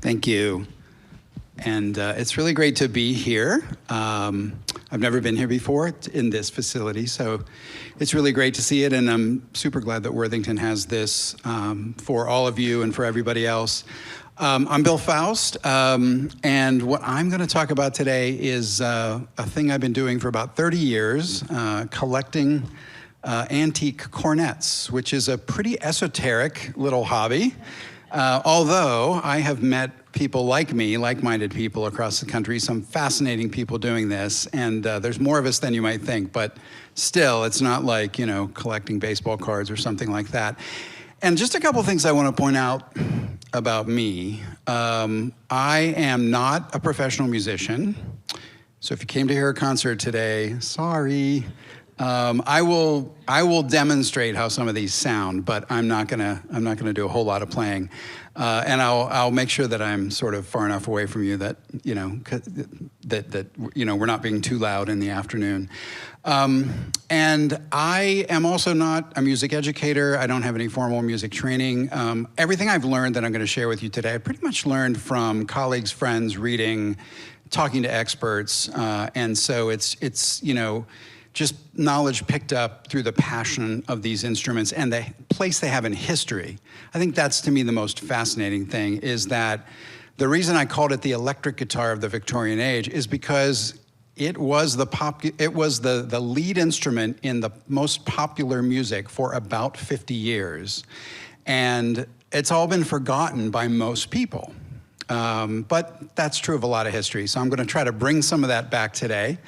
Thank you. And it's really great to be here. I've never been here before in this facility, so it's really great to see it, and I'm super glad that Worthington has this for all of you and for everybody else. I'm Bill Faust, and what I'm going to talk about today is a thing I've been doing for about 30 years, collecting antique cornets, which is a pretty esoteric little hobby. Although I have met people like me, like-minded people across the country, some fascinating people doing this, and there's more of us than you might think, but still, it's not like, you know, collecting baseball cards or something like that. And just a couple things I want to point out about me. I am not a professional musician, so if you came to hear a concert today, sorry. I will demonstrate how some of these sound, but I'm not gonna do a whole lot of playing, and I'll make sure that I'm sort of far enough away from you that you know we're not being too loud in the afternoon. And I am also not a music educator. I don't have any formal music training. Everything I've learned that I'm going to share with you today, I pretty much learned from colleagues, friends, reading, talking to experts, and so it's you know, just knowledge picked up through the passion of these instruments and the place they have in history. I think that's, to me, the most fascinating thing, is that the reason I called it the electric guitar of the Victorian age is because it was the lead instrument in the most popular music for about 50 years. And it's all been forgotten by most people. But that's true of a lot of history. So I'm going to try to bring some of that back today.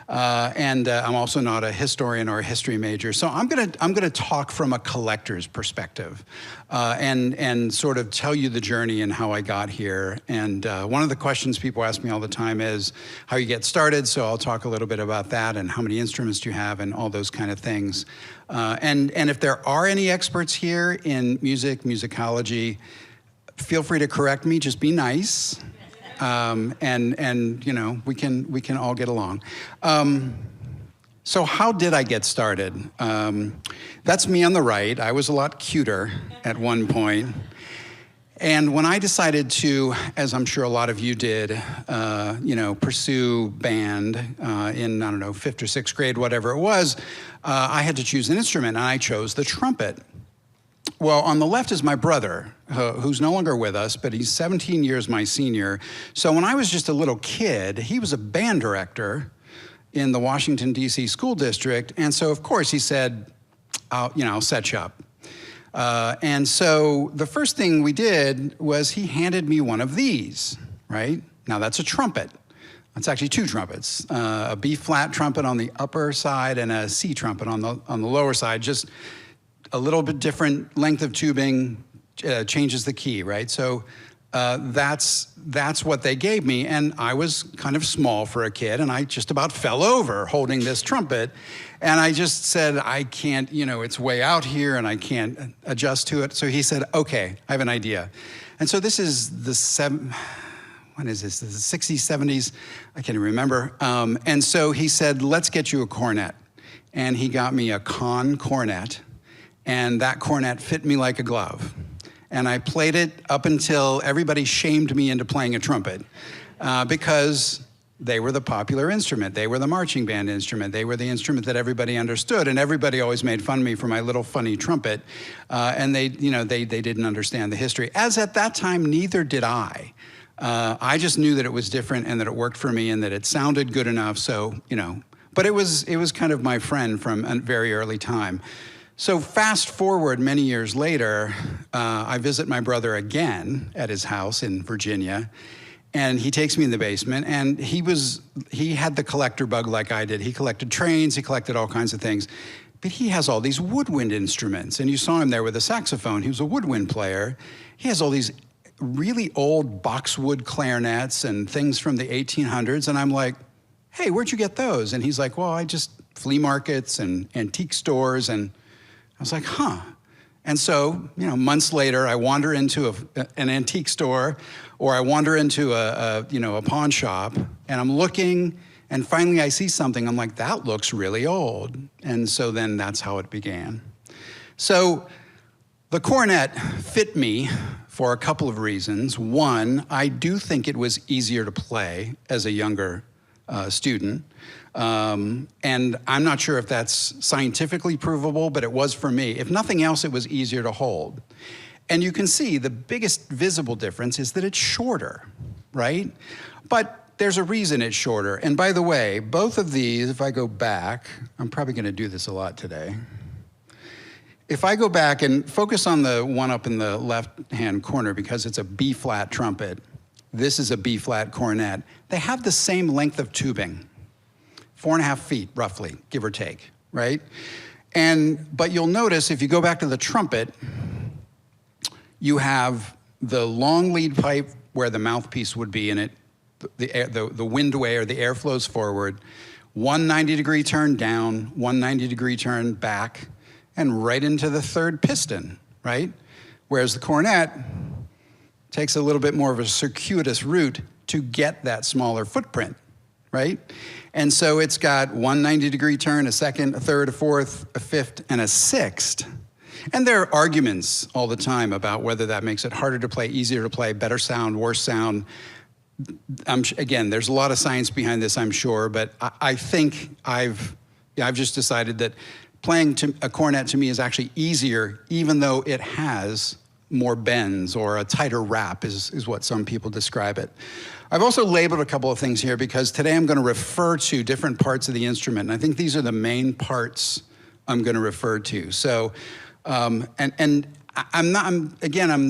And I'm also not a historian or a history major, so I'm gonna talk from a collector's perspective, and sort of tell you the journey and how I got here. And one of the questions people ask me all the time is how you get started. So I'll talk a little bit about that and how many instruments you have and all those kind of things. And if there are any experts here in music, musicology, feel free to correct me. Just be nice. And you know, we can all get along. So how did I get started? That's me on the right. I was a lot cuter at one point. And when I decided to, as I'm sure a lot of you did, you know, pursue band in, I don't know, 5th or 6th grade, whatever it was, I had to choose an instrument, and I chose the trumpet. Well, on the left is my brother, who's no longer with us, but he's 17 years my senior. So when I was just a little kid, he was a band director in the Washington, D.C. school district. And so, of course, he said, I'll set you up. And so the first thing we did was he handed me one of these, right? Now, that's a trumpet. It's actually two trumpets, a B-flat trumpet on the upper side and a C trumpet on the lower side. Just a little bit different length of tubing changes the key, right? So that's what they gave me, and I was kind of small for a kid, and I just about fell over holding this trumpet, and I just said, I can't, you know, it's way out here, and I can't adjust to it. So he said, okay, I have an idea. And so this is the when is this? This is the 60s, 70s, I can't even remember. And so he said, let's get you a cornet. And he got me a cornet. And that cornet fit me like a glove. And I played it up until everybody shamed me into playing a trumpet because they were the popular instrument. They were the marching band instrument. They were the instrument that everybody understood, and everybody always made fun of me for my little funny trumpet. And they didn't understand the history. As at that time, neither did I. I just knew that it was different and that it worked for me and that it sounded good enough. So, you know, but it was kind of my friend from a very early time. So fast forward many years later, I visit my brother again at his house in Virginia, and he takes me in the basement, and he had the collector bug like I did. He collected trains, he collected all kinds of things, but he has all these woodwind instruments, and you saw him there with a saxophone. He was a woodwind player. He has all these really old boxwood clarinets and things from the 1800s, and I'm like, hey, where'd you get those? And he's like, well, I just flea markets and antique stores, and I was like, huh. And so, you know, months later, I wander into an antique store, or I wander into a pawn shop, and I'm looking, and finally I see something. I'm like, that looks really old. And so then that's how it began. So the cornet fit me for a couple of reasons. One, I do think it was easier to play as a younger student. And I'm not sure if that's scientifically provable, but it was for me. If nothing else, it was easier to hold. And you can see the biggest visible difference is that it's shorter, right? But there's a reason it's shorter. And by the way, both of these, if I go back, I'm probably gonna do this a lot today. If I go back and focus on the one up in the left-hand corner, because it's a B-flat trumpet, this is a B-flat cornet, they have the same length of tubing, 4.5 feet, roughly, give or take, right? But you'll notice, if you go back to the trumpet, you have the long lead pipe where the mouthpiece would be in it, the windway or the air flows forward, 190-degree turn down, 190-degree turn back, and right into the third piston, right? Whereas the cornet takes a little bit more of a circuitous route to get that smaller footprint, right? And so it's got 190-degree turn, a second, a third, a fourth, a fifth, and a sixth. And there are arguments all the time about whether that makes it harder to play, easier to play, better sound, worse sound. Again, there's a lot of science behind this, I'm sure, but I think I've just decided that playing a cornet to me is actually easier, even though it has more bends or a tighter wrap is what some people describe it. I've also labeled a couple of things here because today I'm going to refer to different parts of the instrument, and I think these are the main parts I'm going to refer to. So, I'm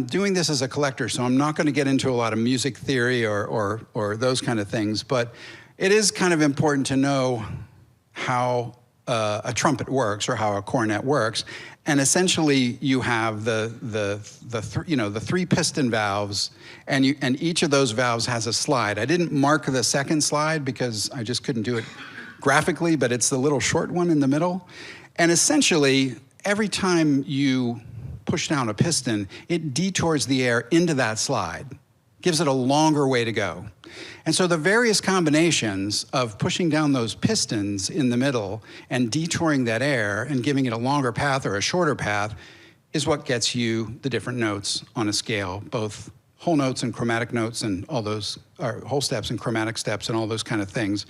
doing this as a collector, so I'm not going to get into a lot of music theory or those kind of things, but it is kind of important to know how a trumpet works or how a cornet works. And essentially you have the three piston valves, and each of those valves has a slide. I didn't mark the second slide because I just couldn't do it graphically, but it's the little short one in the middle. And essentially every time you push down a piston, it detours the air into that slide, gives it a longer way to go. And so the various combinations of pushing down those pistons in the middle and detouring that air and giving it a longer path or a shorter path is what gets you the different notes on a scale, both whole notes and chromatic notes and all those, or whole steps and chromatic steps and all those kind of things.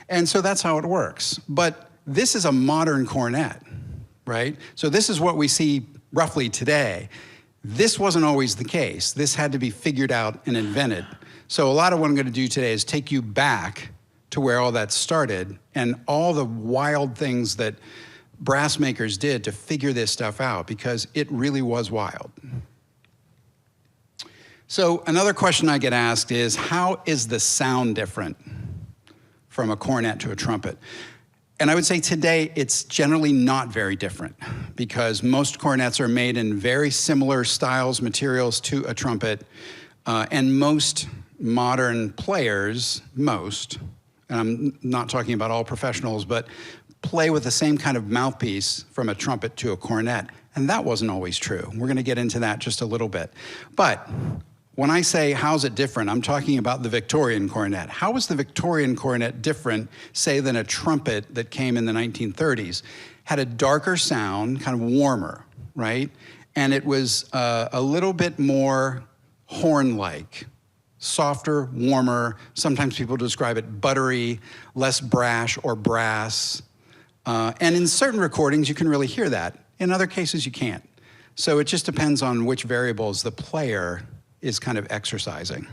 And so that's how it works. But this is a modern cornet, right? So this is what we see roughly today. This wasn't always the case. This had to be figured out and invented. So a lot of what I'm going to do today is take you back to where all that started and all the wild things that brass makers did to figure this stuff out, because it really was wild. So another question I get asked is, how is the sound different from a cornet to a trumpet? And I would say today it's generally not very different, because most cornets are made in very similar styles, materials to a trumpet, and most modern players, and I'm not talking about all professionals, but play with the same kind of mouthpiece from a trumpet to a cornet, and that wasn't always true. We're gonna get into that just a little bit. But when I say how's it different, I'm talking about the Victorian cornet. How was the Victorian cornet different, say, than a trumpet that came in the 1930s? Had a darker sound, kind of warmer, right? And it was a little bit more horn-like, softer, warmer. Sometimes people describe it buttery, less brash or brass. And in certain recordings, you can really hear that. In other cases, you can't. So it just depends on which variables the player is kind of exercising.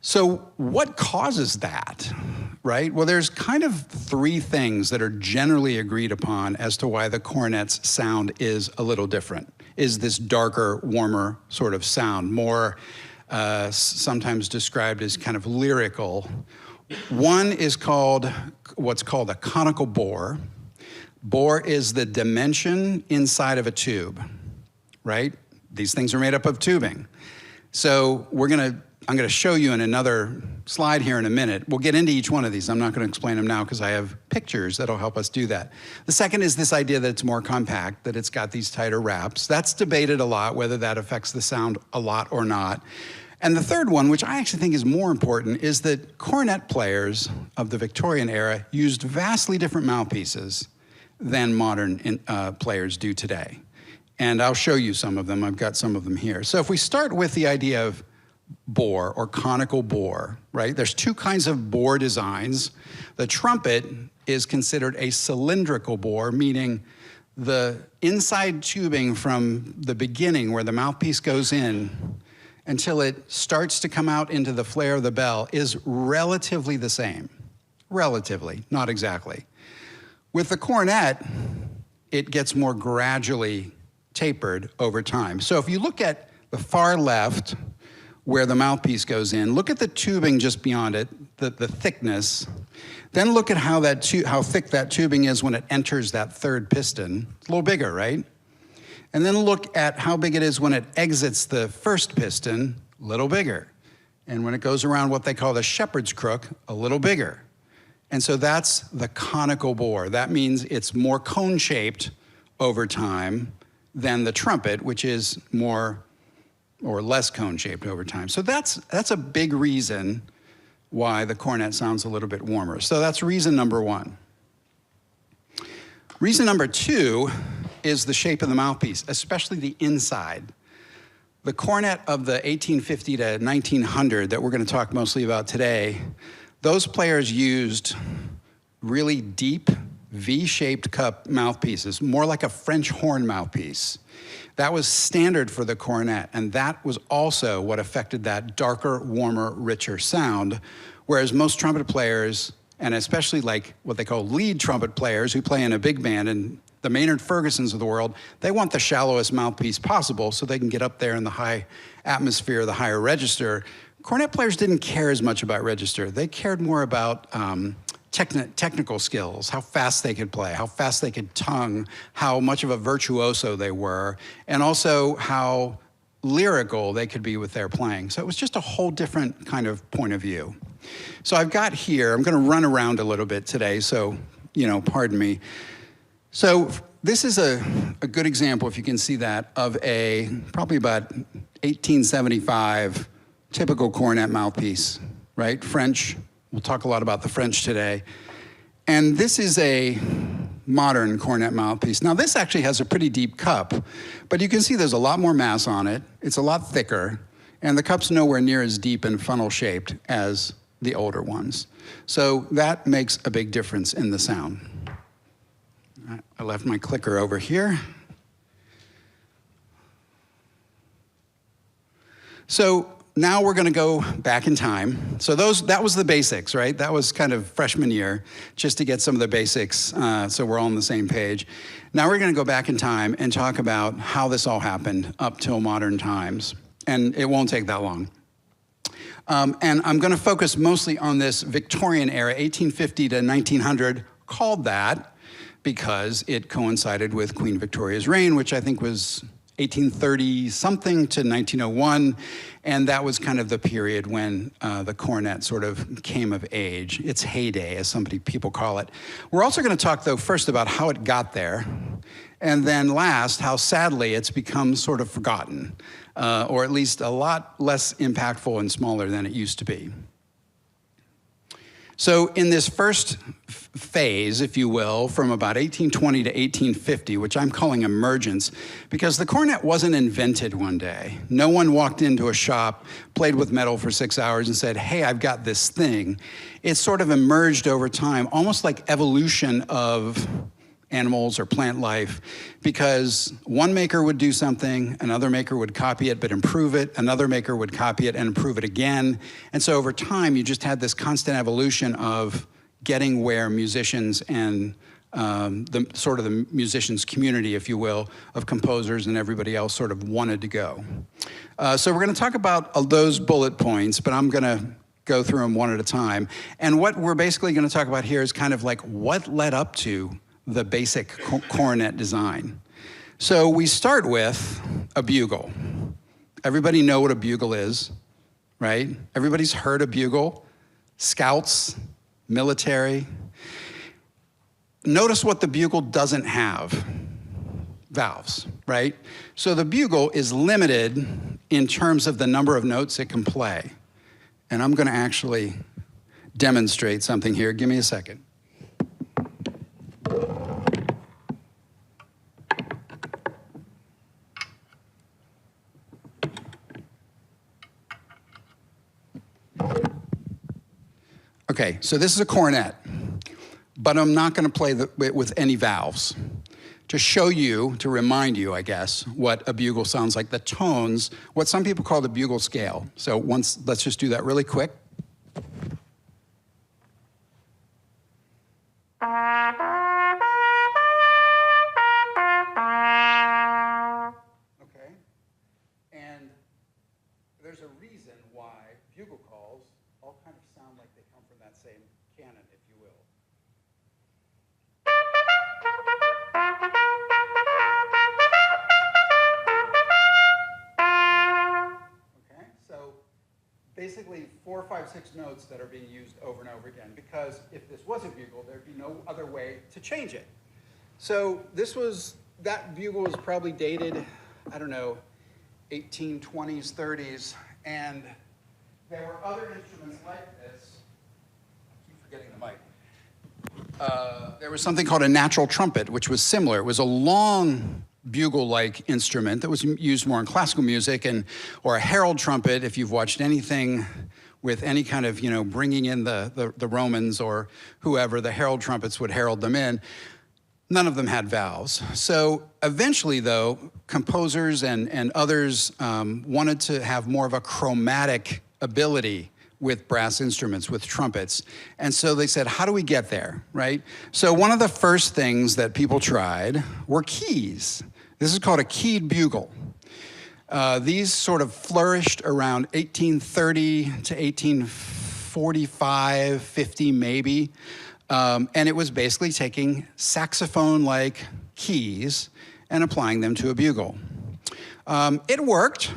So what causes that, right? Well, there's kind of three things that are generally agreed upon as to why the cornet's sound is a little different. Is this darker, warmer sort of sound, more sometimes described as kind of lyrical. One is what's called a conical bore. Bore is the dimension inside of a tube, right? These things are made up of tubing. So I'm gonna show you in another slide here in a minute. We'll get into each one of these. I'm not gonna explain them now because I have pictures that'll help us do that. The second is this idea that it's more compact, that it's got these tighter wraps. That's debated a lot, whether that affects the sound a lot or not. And the third one, which I actually think is more important, is that cornet players of the Victorian era used vastly different mouthpieces than modern players do today. And I'll show you some of them. I've got some of them here. So if we start with the idea of bore or conical bore, right? There's two kinds of bore designs. The trumpet is considered a cylindrical bore, meaning the inside tubing from the beginning where the mouthpiece goes in until it starts to come out into the flare of the bell is relatively the same. Relatively, not exactly. With the cornet, it gets more gradually tapered over time. So if you look at the far left, where the mouthpiece goes in, look at the tubing just beyond it, the thickness. Then look at how thick that tubing is when it enters that third piston. It's a little bigger, right? And then look at how big it is when it exits the first piston, a little bigger. And when it goes around what they call the shepherd's crook, a little bigger. And so that's the conical bore. That means it's more cone-shaped over time than the trumpet, which is more or less cone-shaped over time. So that's a big reason why the cornet sounds a little bit warmer. So that's reason number one. Reason number two is the shape of the mouthpiece, especially the inside. The cornet of the 1850 to 1900 that we're going to talk mostly about today, those players used really deep V-shaped cup mouthpieces, more like a French horn mouthpiece. That was standard for the cornet, and that was also what affected that darker, warmer, richer sound, whereas most trumpet players, and especially like what they call lead trumpet players who play in a big band, and the Maynard Fergusons of the world, they want the shallowest mouthpiece possible so they can get up there in the high atmosphere, the higher register. Cornet players didn't care as much about register. They cared more about technical skills, how fast they could play, how fast they could tongue, how much of a virtuoso they were, and also how lyrical they could be with their playing. So it was just a whole different kind of point of view. So I've got here, I'm gonna run around a little bit today, so, pardon me. So this is a good example, if you can see that, of a probably about 1875 typical cornet mouthpiece, right? French. We'll talk a lot about the French today. And this is a modern cornet mouthpiece. Now this actually has a pretty deep cup, but you can see there's a lot more mass on it. It's a lot thicker, and the cup's nowhere near as deep and funnel shaped as the older ones. So that makes a big difference in the sound. I left my clicker over here. So now we're going to go back in time. So that was the basics, right? That was kind of freshman year, just to get some of the basics so we're all on the same page. Now we're going to go back in time and talk about how this all happened up till modern times. And it won't take that long. And I'm going to focus mostly on this Victorian era, 1850 to 1900, called that because it coincided with Queen Victoria's reign, which I think was 1830-something to 1901, and that was kind of the period when the cornet sort of came of age, its heyday, as people call it. We're also going to talk, though, first about how it got there, and then last, how sadly it's become sort of forgotten, or at least a lot less impactful and smaller than it used to be. So in this first phase, if you will, from about 1820 to 1850, which I'm calling emergence, because the cornet wasn't invented one day. No one walked into a shop, played with metal for 6 hours and said, hey, I've got this thing. It sort of emerged over time, almost like evolution of animals or plant life, because one maker would do something, another maker would copy it but improve it, another maker would copy it and improve it again. And so over time, you just had this constant evolution of getting where musicians and the musicians community, if you will, of composers and everybody else sort of wanted to go. So we're gonna talk about those bullet points, but I'm gonna go through them one at a time. And what we're basically gonna talk about here is kind of like what led up to the basic cornet design. So we start with a bugle. Everybody know what a bugle is, right? Everybody's heard a bugle. Scouts, military. Notice what the bugle doesn't have. Valves, right? So the bugle is limited in terms of the number of notes it can play. And I'm gonna actually demonstrate something here. Give me a second. Okay, so this is a cornet, but I'm not going to play it with any valves. To show you, to remind you, I guess, what a bugle sounds like, the tones, what some people call the bugle scale. So let's just do that really quick. Okay, and there's a reason why bugle calls all kind of sound like they come from that same canon, if you will. Okay, so basically 4, 5, 6 notes that are being used over and over again, because if this was a bugle, there'd be no other way to change it. So that bugle was probably dated, I don't know, 1820s, 30s, and there were other instruments like this. I keep forgetting the mic. There was something called a natural trumpet, which was similar. It was a long bugle-like instrument that was used more in classical music, or a herald trumpet, if you've watched anything with any kind of, bringing in the Romans or whoever, the herald trumpets would herald them in. None of them had valves. So eventually, though, composers and others wanted to have more of a chromatic ability with brass instruments, with trumpets. And so they said, how do we get there, right? So one of the first things that people tried were keys. This is called a keyed bugle. These sort of flourished around 1830 to 1845, 50 maybe. And it was basically taking saxophone-like keys and applying them to a bugle. It worked,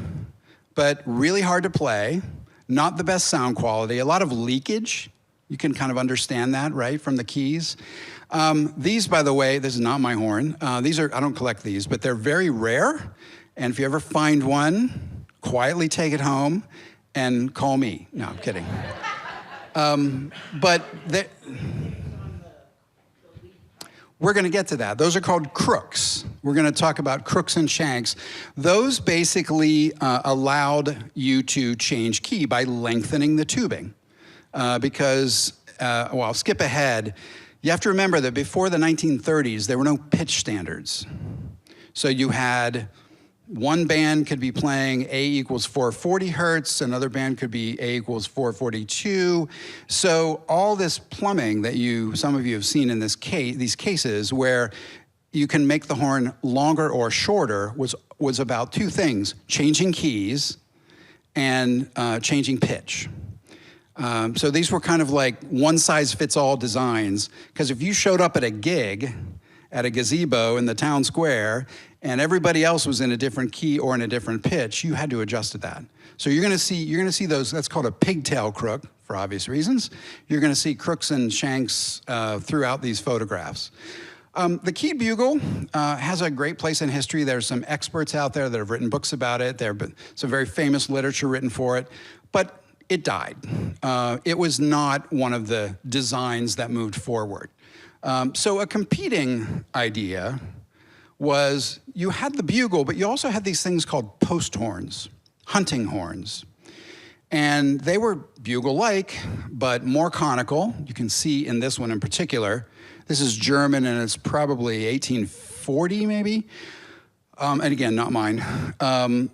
but really hard to play. Not the best sound quality, a lot of leakage. You can kind of understand that, right, from the keys. These, by the way, this is not my horn. I don't collect these, but they're very rare. And if you ever find one, quietly take it home and call me. No, I'm kidding. We're going to get to that. Those are called crooks. We're going to talk about crooks and shanks. Those basically allowed you to change key by lengthening the tubing. I'll skip ahead. You have to remember that before the 1930s, there were no pitch standards. So you had one band could be playing A equals 440 hertz, another band could be A equals 442. So all this plumbing that some of you have seen in these cases where you can make the horn longer or shorter was about two things: changing keys and changing pitch. So these were kind of like one-size-fits-all designs, because if you showed up at a gig at a gazebo in the town square and everybody else was in a different key or in a different pitch, you had to adjust to that. So you're gonna see those. That's called a pigtail crook, for obvious reasons. You're gonna see crooks and shanks throughout these photographs. The keyed bugle has a great place in history. There's some experts out there that have written books about it. There's some very famous literature written for it, but it died. It was not one of the designs that moved forward. So a competing idea was you had the bugle, but you also had these things called post horns, hunting horns. And they were bugle-like, but more conical. You can see in this one in particular. This is German, and it's probably 1840 maybe. And again, not mine.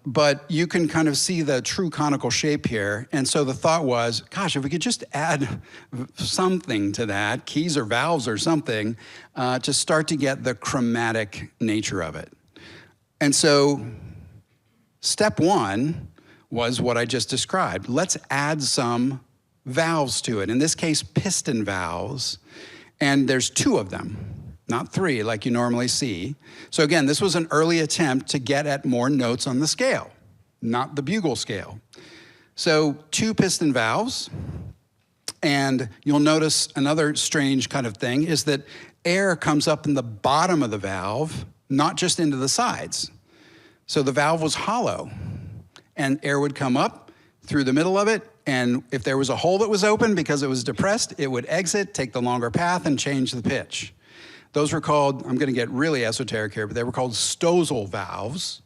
But you can kind of see the true conical shape here. And so the thought was, gosh, if we could just add something to that, keys or valves or something, to start to get the chromatic nature of it. And so step one was what I just described. Let's add some valves to it. In this case, piston valves. And there's 2 of them, not 3 like you normally see. So again, this was an early attempt to get at more notes on the scale, not the bugle scale. So 2 piston valves, and you'll notice another strange kind of thing is that air comes up in the bottom of the valve, not just into the sides. So the valve was hollow, and air would come up through the middle of it, and if there was a hole that was open because it was depressed, it would exit, take the longer path, and change the pitch. Those were called, I'm gonna get really esoteric here, but they were called Stossel valves,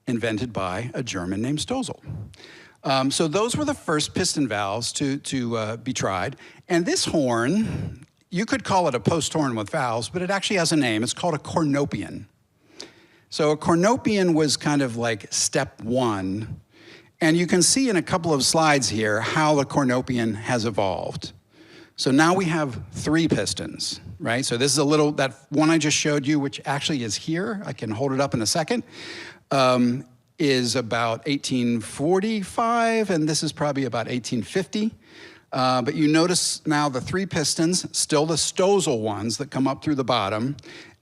invented by a German named Stossel. So those were the first piston valves to be tried. And this horn, you could call it a post horn with valves, but it actually has a name. It's called a cornopian. So a cornopian was kind of like step one. And you can see in a couple of slides here how the cornopian has evolved. So now we have 3 pistons, right? So this is that one I just showed you, which actually is here. I can hold it up in a second. Is about 1845, and this is probably about 1850. But you notice now the 3 pistons, still the Stossel ones that come up through the bottom,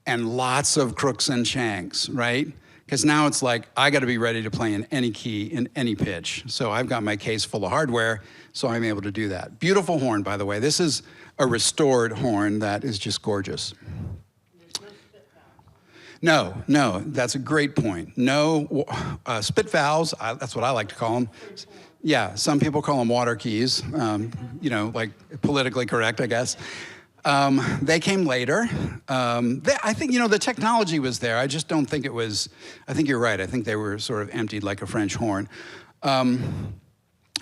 and lots of crooks and shanks, right? Because now it's like, I gotta be ready to play in any key, in any pitch. So I've got my case full of hardware, so I'm able to do that. Beautiful horn, by the way. This is a restored horn that is just gorgeous. No, that's a great point. No, spit valves, that's what I like to call them. Yeah, some people call them water keys, like politically correct, I guess. They came later. I think, the technology was there. I just don't think it was, I think you're right. I think they were sort of emptied like a French horn.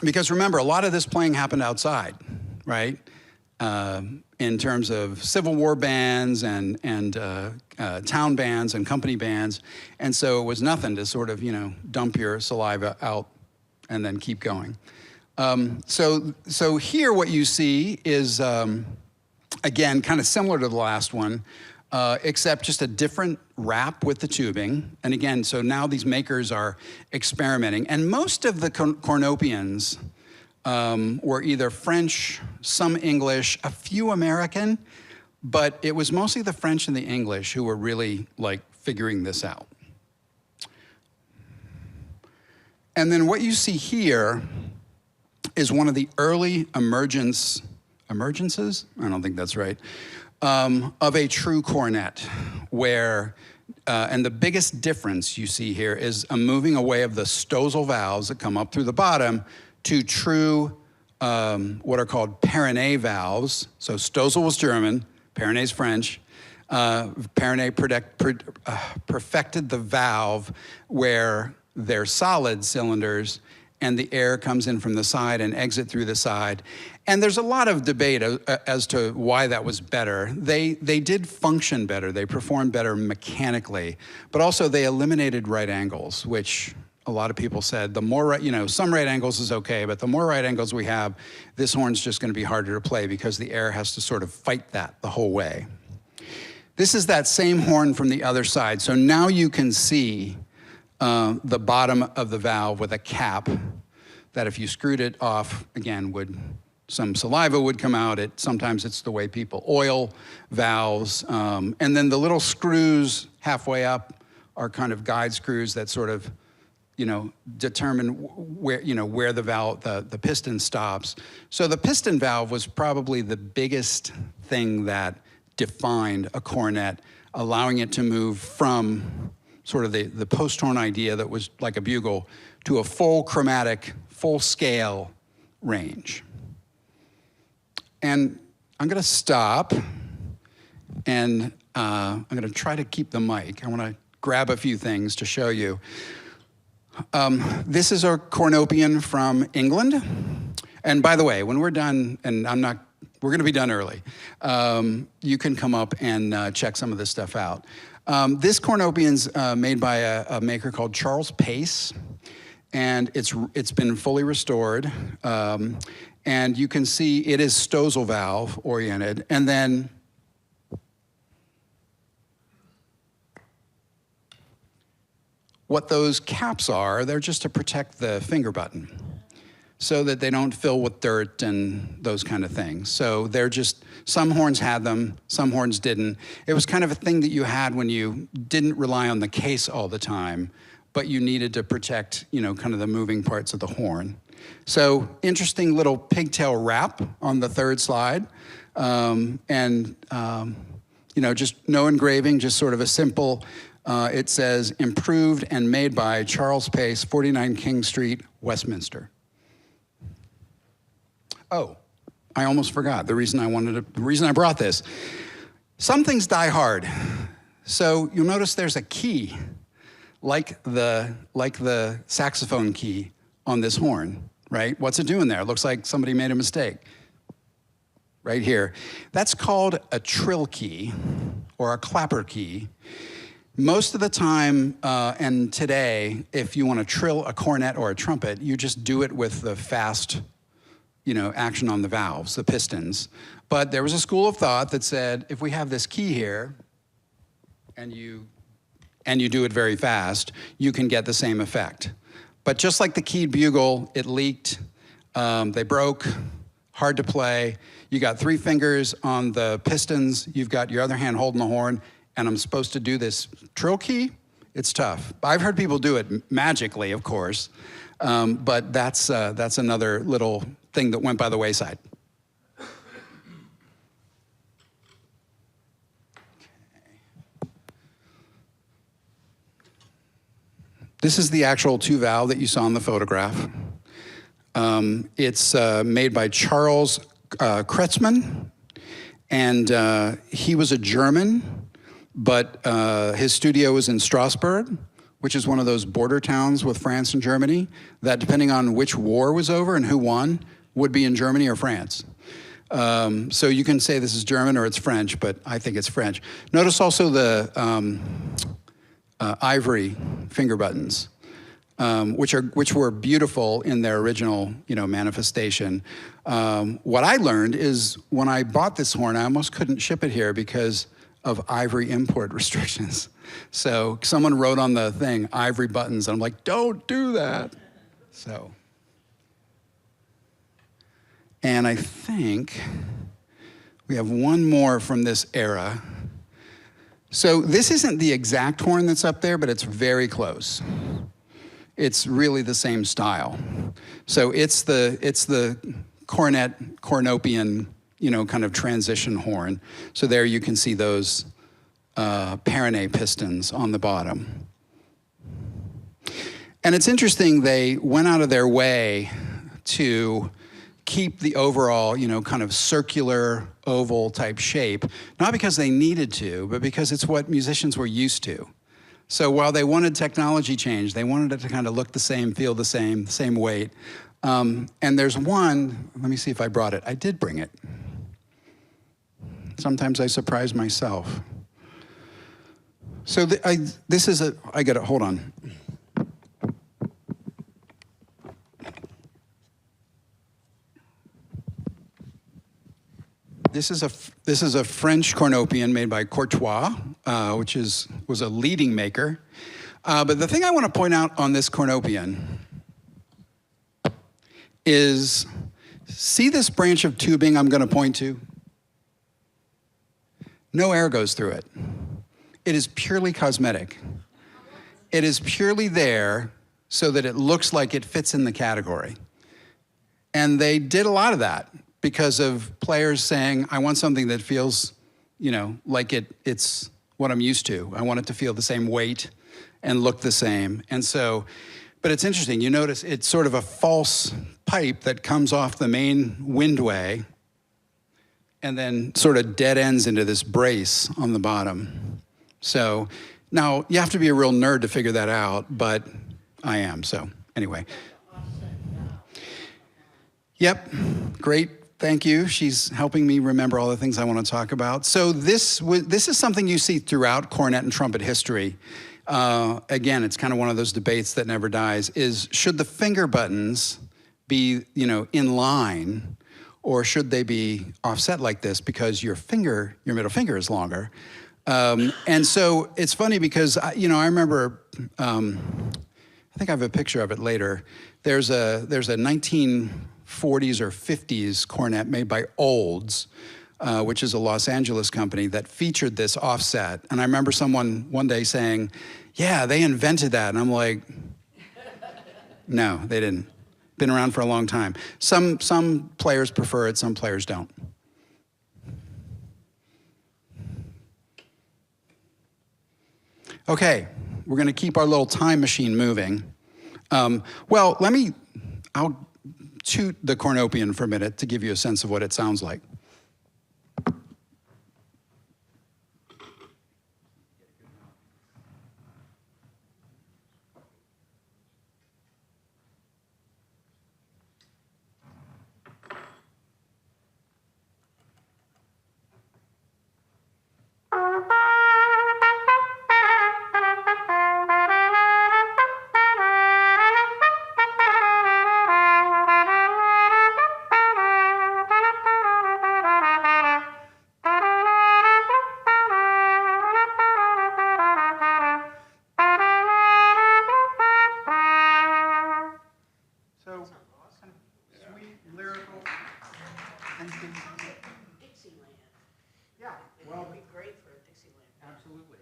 Because remember, a lot of this playing happened outside, right? In terms of Civil War bands and town bands and company bands. And so it was nothing to sort of, dump your saliva out and then keep going. So here what you see is, again, kind of similar to the last one, except just a different wrap with the tubing. And again, so now these makers are experimenting. And most of the cornopians were either French, some English, a few American, but it was mostly the French and the English who were really like figuring this out. And then what you see here is one of the early emergences, I don't think that's right, of a true cornet, where, and the biggest difference you see here is a moving away of the Stossel valves that come up through the bottom to true, what are called Perronet valves. So Stossel was German, Perronet's French. Perronet perfected the valve where they're solid cylinders and the air comes in from the side and exit through the side. And there's a lot of debate as to why that was better. They did function better, they performed better mechanically, but also they eliminated right angles, which a lot of people said the more right, some right angles is okay, but the more right angles we have, this horn's just gonna be harder to play because the air has to sort of fight that the whole way. This is that same horn from the other side. So now you can see the bottom of the valve with a cap that if you screwed it off, again, some saliva would come out. Sometimes it's the way people oil valves. And then the little screws halfway up are kind of guide screws that sort of, determine where the valve, the piston stops. So the piston valve was probably the biggest thing that defined a cornet, allowing it to move from sort of the post-horn idea that was like a bugle to a full chromatic, full scale range. And I'm gonna stop and I'm gonna try to keep the mic. I wanna grab a few things to show you. This is a cornopian from England. And by the way, when we're done, and we're gonna be done early, you can come up and check some of this stuff out. This cornopian's made by a maker called Charles Pace, and it's been fully restored. And you can see it is Stossel valve oriented. And then what those caps are, they're just to protect the finger button so that they don't fill with dirt and those kind of things. So they're just, some horns had them, some horns didn't. It was kind of a thing that you had when you didn't rely on the case all the time, but you needed to protect, kind of the moving parts of the horn. So interesting little pigtail wrap on the third slide. Just no engraving, just sort of a simple, it says, improved and made by Charles Pace, 49 King Street, Westminster. Oh, I almost forgot the reason I brought this. Some things die hard. So you'll notice there's a key, like the saxophone key on this horn, right? What's it doing there? It looks like somebody made a mistake. Right here. That's called a trill key or a clapper key. Most of the time, and today, if you want to trill a cornet or a trumpet, you just do it with the fast, action on the valves, the pistons. But there was a school of thought that said, if we have this key here, and you do it very fast, you can get the same effect. But just like the keyed bugle, it leaked, they broke, hard to play. You got 3 fingers on the pistons, you've got your other hand holding the horn, and I'm supposed to do this trill key? It's tough. I've heard people do it magically, of course, but that's another little thing that went by the wayside. This is the actual 2-valve that you saw in the photograph. It's made by Charles Kretzmann, and he was a German, but his studio was in Strasbourg, which is one of those border towns with France and Germany that, depending on which war was over and who won, would be in Germany or France. So you can say this is German or it's French, but I think it's French. Notice also the ivory finger buttons, which were beautiful in their original, manifestation. What I learned is when I bought this horn, I almost couldn't ship it here because of ivory import restrictions. So someone wrote on the thing, ivory buttons, and I'm like, don't do that. So, and I think we have one more from this era. So this isn't the exact horn that's up there, but it's very close. It's really the same style. So it's the cornet, cornopian, kind of transition horn. So there you can see those Perrine pistons on the bottom. And it's interesting, they went out of their way to keep the overall, kind of circular, oval type shape, not because they needed to, but because it's what musicians were used to. So while they wanted technology change, they wanted it to kind of look the same, feel the same weight. And there's one, let me see if I brought it. I did bring it. Sometimes I surprise myself. So I got it, hold on. This is a French cornopian made by Courtois, which was a leading maker. But the thing I want to point out on this cornopian is, see this branch of tubing I'm going to point to? No air goes through it. It is purely cosmetic. It is purely there so that it looks like it fits in the category. And they did a lot of that because of players saying, I want something that feels, like it's what I'm used to. I want it to feel the same weight and look the same. And so, but it's interesting, you notice it's sort of a false pipe that comes off the main windway and then sort of dead ends into this brace on the bottom. So now you have to be a real nerd to figure that out, but I am, so anyway. Yep, great, thank you. She's helping me remember all the things I want to talk about. So this is something you see throughout cornet and trumpet history. Again, it's kind of one of those debates that never dies, is should the finger buttons be, in line, or should they be offset like this because your middle finger is longer? And so it's funny because, I remember, I think I have a picture of it later. There's a 1940s or 50s cornet made by Olds, which is a Los Angeles company that featured this offset. And I remember someone one day saying, yeah, they invented that. And I'm like, no, they didn't. Been around for a long time. Some players prefer it, some players don't. Okay, we're gonna keep our little time machine moving. Well, I'll toot the cornopian for a minute to give you a sense of what it sounds like. So, kind of sweet, lyrical, and Dixieland. yeah, It well, would be great for a Dixieland. absolutely.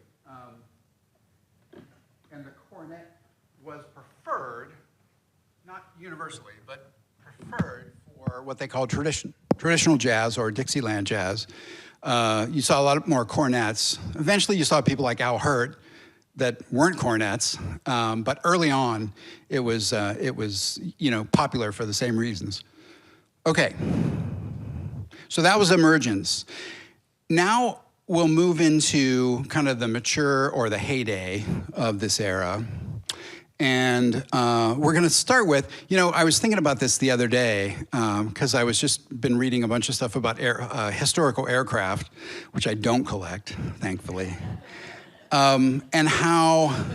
And the cornet was preferred, not universally, but preferred for what they call traditional jazz or Dixieland jazz. You saw a lot more cornets. Eventually, you saw people like Al Hirt that weren't cornets, but early on, it was popular for the same reasons. Okay, so that was emergence. Now we'll move into kind of the mature or the heyday of this era. And we're going to start with, I was thinking about this the other day because I was just been reading a bunch of stuff about historical aircraft, which I don't collect, thankfully, and how,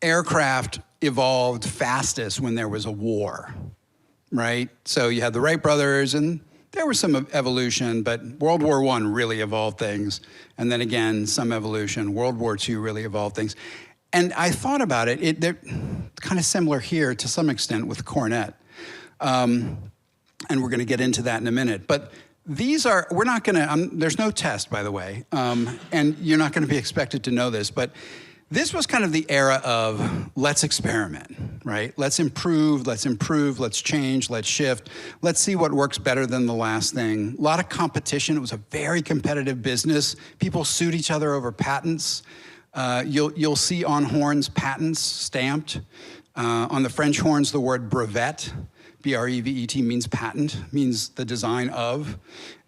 aircraft evolved fastest when there was a war, right? So you had the Wright brothers, and there was some evolution, but World War I really evolved things. And then again, some evolution. World War II really evolved things. And I thought about it, they're kind of similar here to some extent with cornet. And we're gonna get into that in a minute. But these are, we're not gonna, there's no test, by the way, and you're not gonna be expected to know this, but this was kind of the era of let's experiment, right? Let's improve, let's change, let's shift. Let's see what works better than the last thing. A lot of competition. It was a very competitive business. People sued each other over patents. You'll see on horns patents stamped. On the French horns, the word brevet, B-R-E-V-E-T, means patent, means the design of,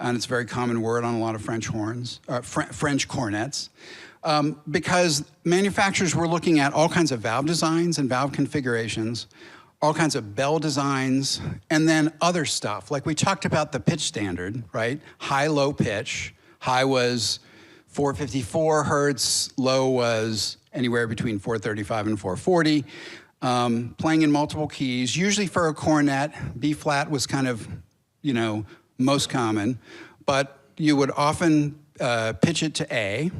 and it's a very common word on a lot of French horns, French cornets. Because manufacturers were looking at all kinds of valve designs and valve configurations, all kinds of bell designs, and then other stuff. Like we talked about the pitch standard, right? High, low pitch. High was 454 hertz, low was anywhere between 435 and 440. Playing in multiple keys, usually for a cornet, B flat was kind of, most common, but you would often pitch it to A.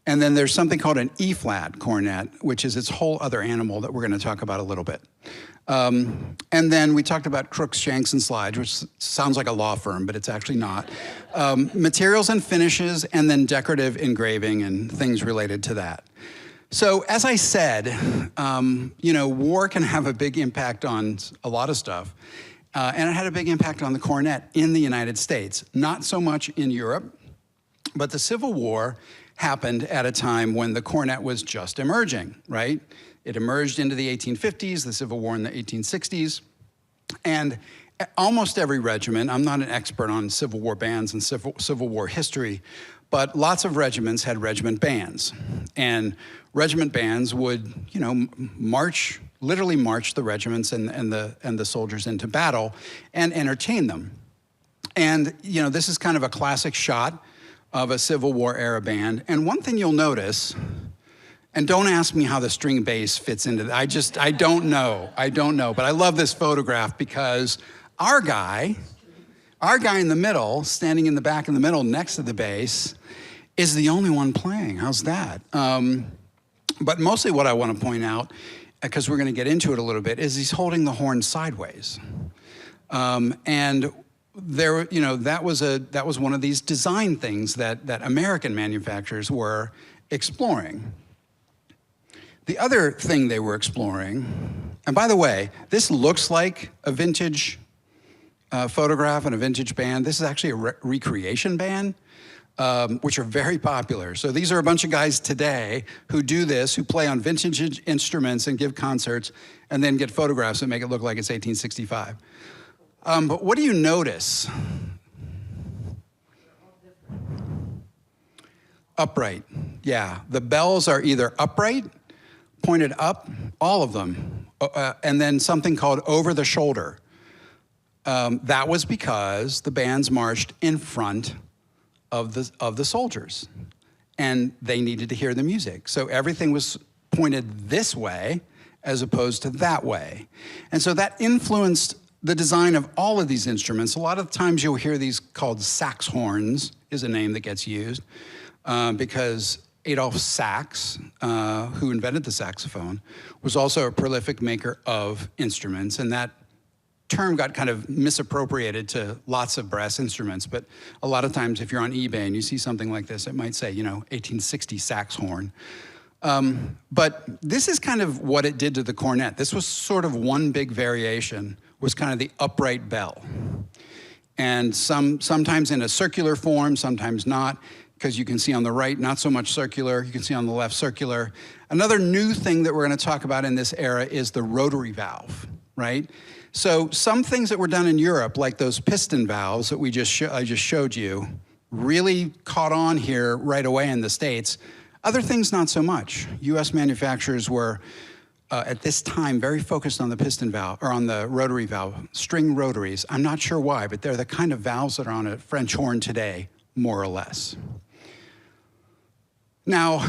And then there's something called an E-flat cornet, which is its whole other animal that we're going to talk about a little bit. And then we talked about crooks, shanks, and slides, which sounds like a law firm, but it's actually not. Materials and finishes, and then decorative engraving and things related to that. So as I said, war can have a big impact on a lot of stuff. And it had a big impact on the cornet in the United States. Not so much in Europe, but the Civil War happened at a time when the cornet was just emerging, right? It emerged into the 1850s, the Civil War in the 1860s, and almost every regiment, I'm not an expert on Civil War bands and Civil War history, but lots of regiments had regiment bands. And regiment bands would, literally march the regiments and the soldiers into battle and entertain them. And, this is kind of a classic shot of a Civil War era band. And one thing you'll notice, and don't ask me how the string bass fits into that. I don't know, but I love this photograph because our guy in the middle, standing in the back in the middle next to the bass, is the only one playing. How's that? But mostly what I want to point out, because we're going to get into it a little bit, is he's holding the horn sideways. And there, that was one of these design things that American manufacturers were exploring. The other thing they were exploring, and by the way, this looks like a vintage photograph and a vintage band. This is actually a recreation band, which are very popular. So these are a bunch of guys today who do this, who play on vintage instruments and give concerts, and then get photographs that make it look like it's 1865. But what do you notice? Upright, yeah. The bells are either upright, pointed up, all of them, and then something called over the shoulder. That was because the bands marched in front of the soldiers, and they needed to hear the music. So everything was pointed this way as opposed to that way. And so that influenced the design of all of these instruments. A lot of times you'll hear these called sax horns is a name that gets used because Adolph Sax, who invented the saxophone, was also a prolific maker of instruments, and that term got kind of misappropriated to lots of brass instruments, but a lot of times if you're on eBay and you see something like this, it might say, 1860 sax horn. But this is kind of what it did to the cornet. This was sort of one big variation, was kind of the upright bell. And sometimes in a circular form, sometimes not, because you can see on the right, not so much circular, you can see on the left circular. Another new thing that we're gonna talk about in this era is the rotary valve, right? So some things that were done in Europe, like those piston valves that I just showed you, really caught on here right away in the States. Other things, not so much. US manufacturers were, at this time, very focused on the piston valve, or on the rotary valve, string rotaries. I'm not sure why, but they're the kind of valves that are on a French horn today, more or less. Now,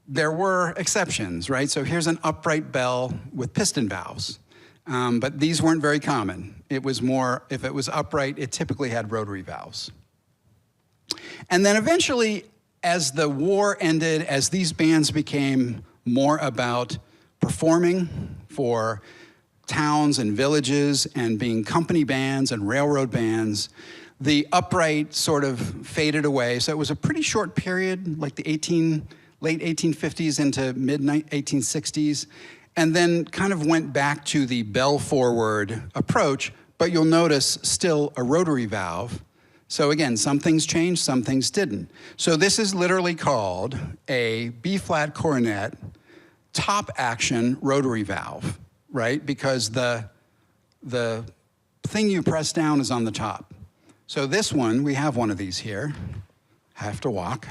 there were exceptions, right? So here's an upright bell with piston valves. But these weren't very common. It was more, if it was upright, it typically had rotary valves. And then eventually, as the war ended, as these bands became more about performing for towns and villages and being company bands and railroad bands, the upright sort of faded away. So it was a pretty short period, like the late 1850s into mid 1860s, and then kind of went back to the bell forward approach, but you'll notice still a rotary valve. So again, some things changed, some things didn't. So this is literally called a B-flat cornet top action rotary valve, right? Because the thing you press down is on the top. So this one, we have one of these here. I have to walk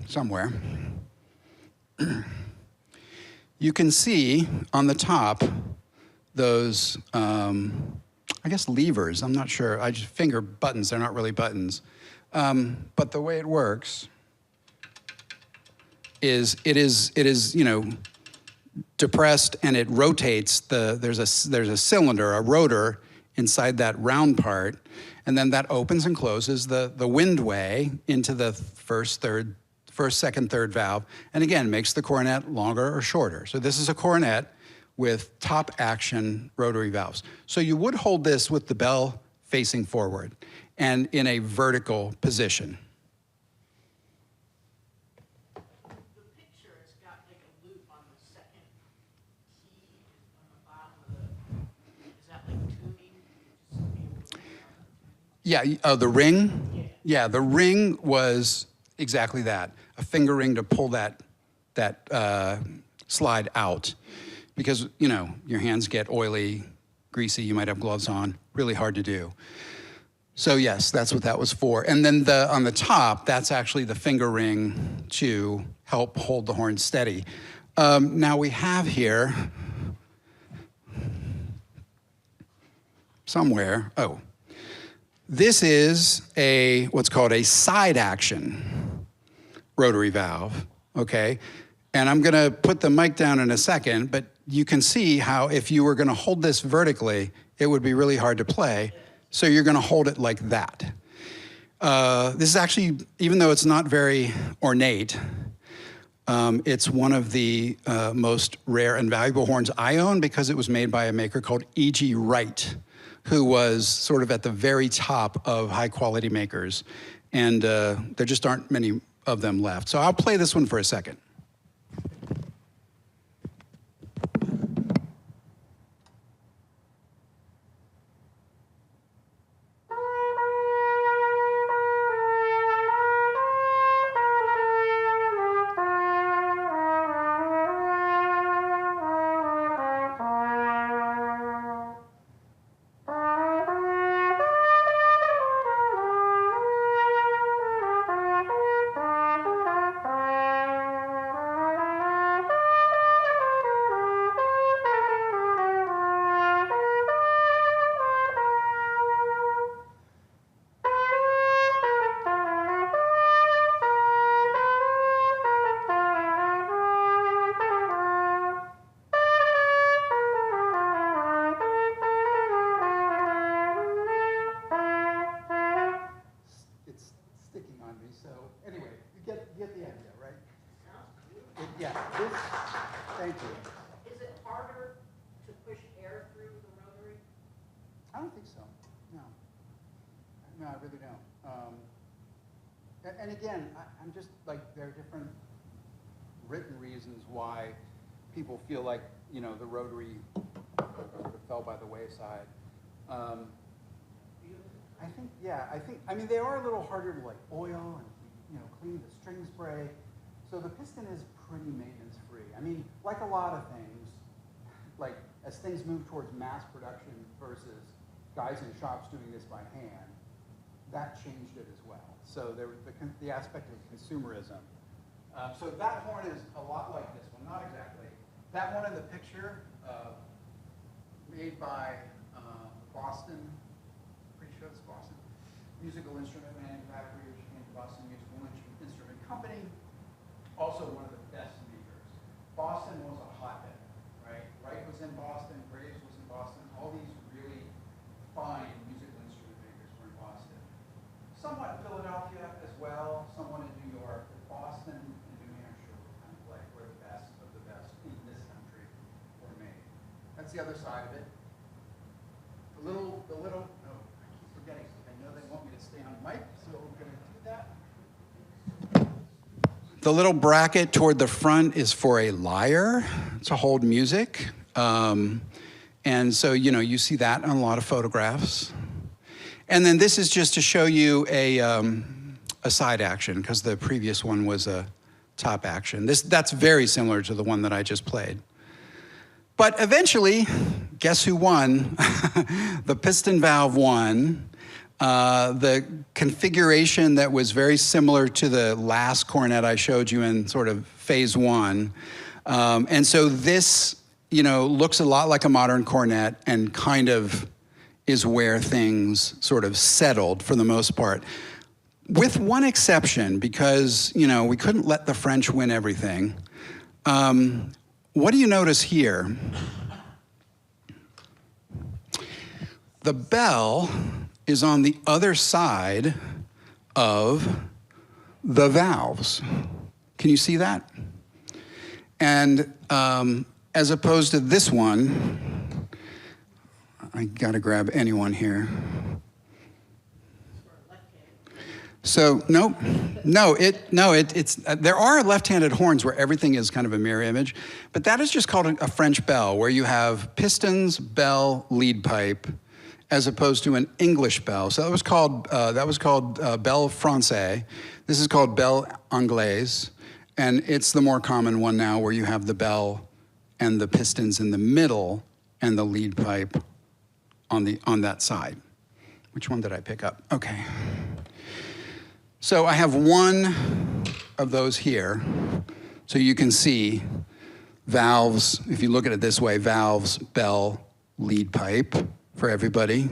somewhere. You can see on the top those, I guess levers, I'm not sure. I just finger buttons, they're not really buttons. But the way it works is it is depressed and it rotates there's a cylinder, a rotor inside that round part, and then that opens and closes the windway into the first, second, third valve, and again, makes the cornet longer or shorter. So this is a cornet with top action rotary valves. So you would hold this with the bell facing forward and in a vertical position. The picture has got like a loop on the second key on the bottom of the, is that like tuning? Just be able to read on Yeah, the ring? Yeah, the ring was exactly that, a finger ring to pull that slide out. Because, your hands get oily, greasy, you might have gloves on, really hard to do. So yes, that's what that was for. And then on the top, that's actually the finger ring to help hold the horn steady. Now we have here, somewhere, this is what's called a side action rotary valve, okay? And I'm gonna put the mic down in a second, but you can see how if you were gonna hold this vertically, it would be really hard to play. So you're gonna hold it like that. This is actually, even though it's not very ornate, it's one of the most rare and valuable horns I own because it was made by a maker called E.G. Wright, who was sort of at the very top of high quality makers. And there just aren't many of them left. So I'll play this one for a second. I don't think so. No. No, I really don't. And again, I'm just like, there are different written reasons why people feel like, you know, the rotary sort of fell by the wayside. I think, I mean, they are a little harder to like oil and, you know, clean the string spray. So the piston is pretty maintenance free. I mean, like a lot of things, like as things move towards mass production versus guys in shops doing this by hand, that changed it as well. So there was the aspect of consumerism. So that horn is a lot like this one, not exactly. That one in the picture, made by Boston, pretty sure it's Boston, musical instrument manufacturer. She came to Boston Musical Instrument Company, also one of the best makers. Boston was a hotbed, right? Wright was in Boston, Graves was in Boston, all these really fine musical instrument makers were in Boston. Somewhat Philadelphia as well, somewhat in New York, but Boston and New Hampshire were kind of like where the best of the best in this country were made. That's the other side of it. Oh, I keep forgetting. I know they want me to stay on mic, so we're going to do that. The little bracket toward the front is for a lyre to hold music. And so, you know, you see that on a lot of photographs. And then this is just to show you a side action, because the previous one was a top action. That's very similar to the one that I just played. But eventually, guess who won? The piston valve won. The configuration that was very similar to the last cornet I showed you in sort of phase one. And so this, you know, looks a lot like a modern cornet and kind of is where things sort of settled for the most part. With one exception, because, you know, we couldn't let the French win everything. What do you notice here? The bell is on the other side of the valves. Can you see that? And as opposed to this one, I gotta grab anyone here. So it's there are left-handed horns where everything is kind of a mirror image, but that is just called a French bell, where you have pistons, bell, lead pipe, as opposed to an English bell. So that was called bell français. This is called bell anglaise, and it's the more common one now, where you have the bell and the pistons in the middle and the lead pipe on that side. Which one did I pick up? Okay. So I have one of those here. So you can see valves, if you look at it this way, valves, bell, lead pipe for everybody.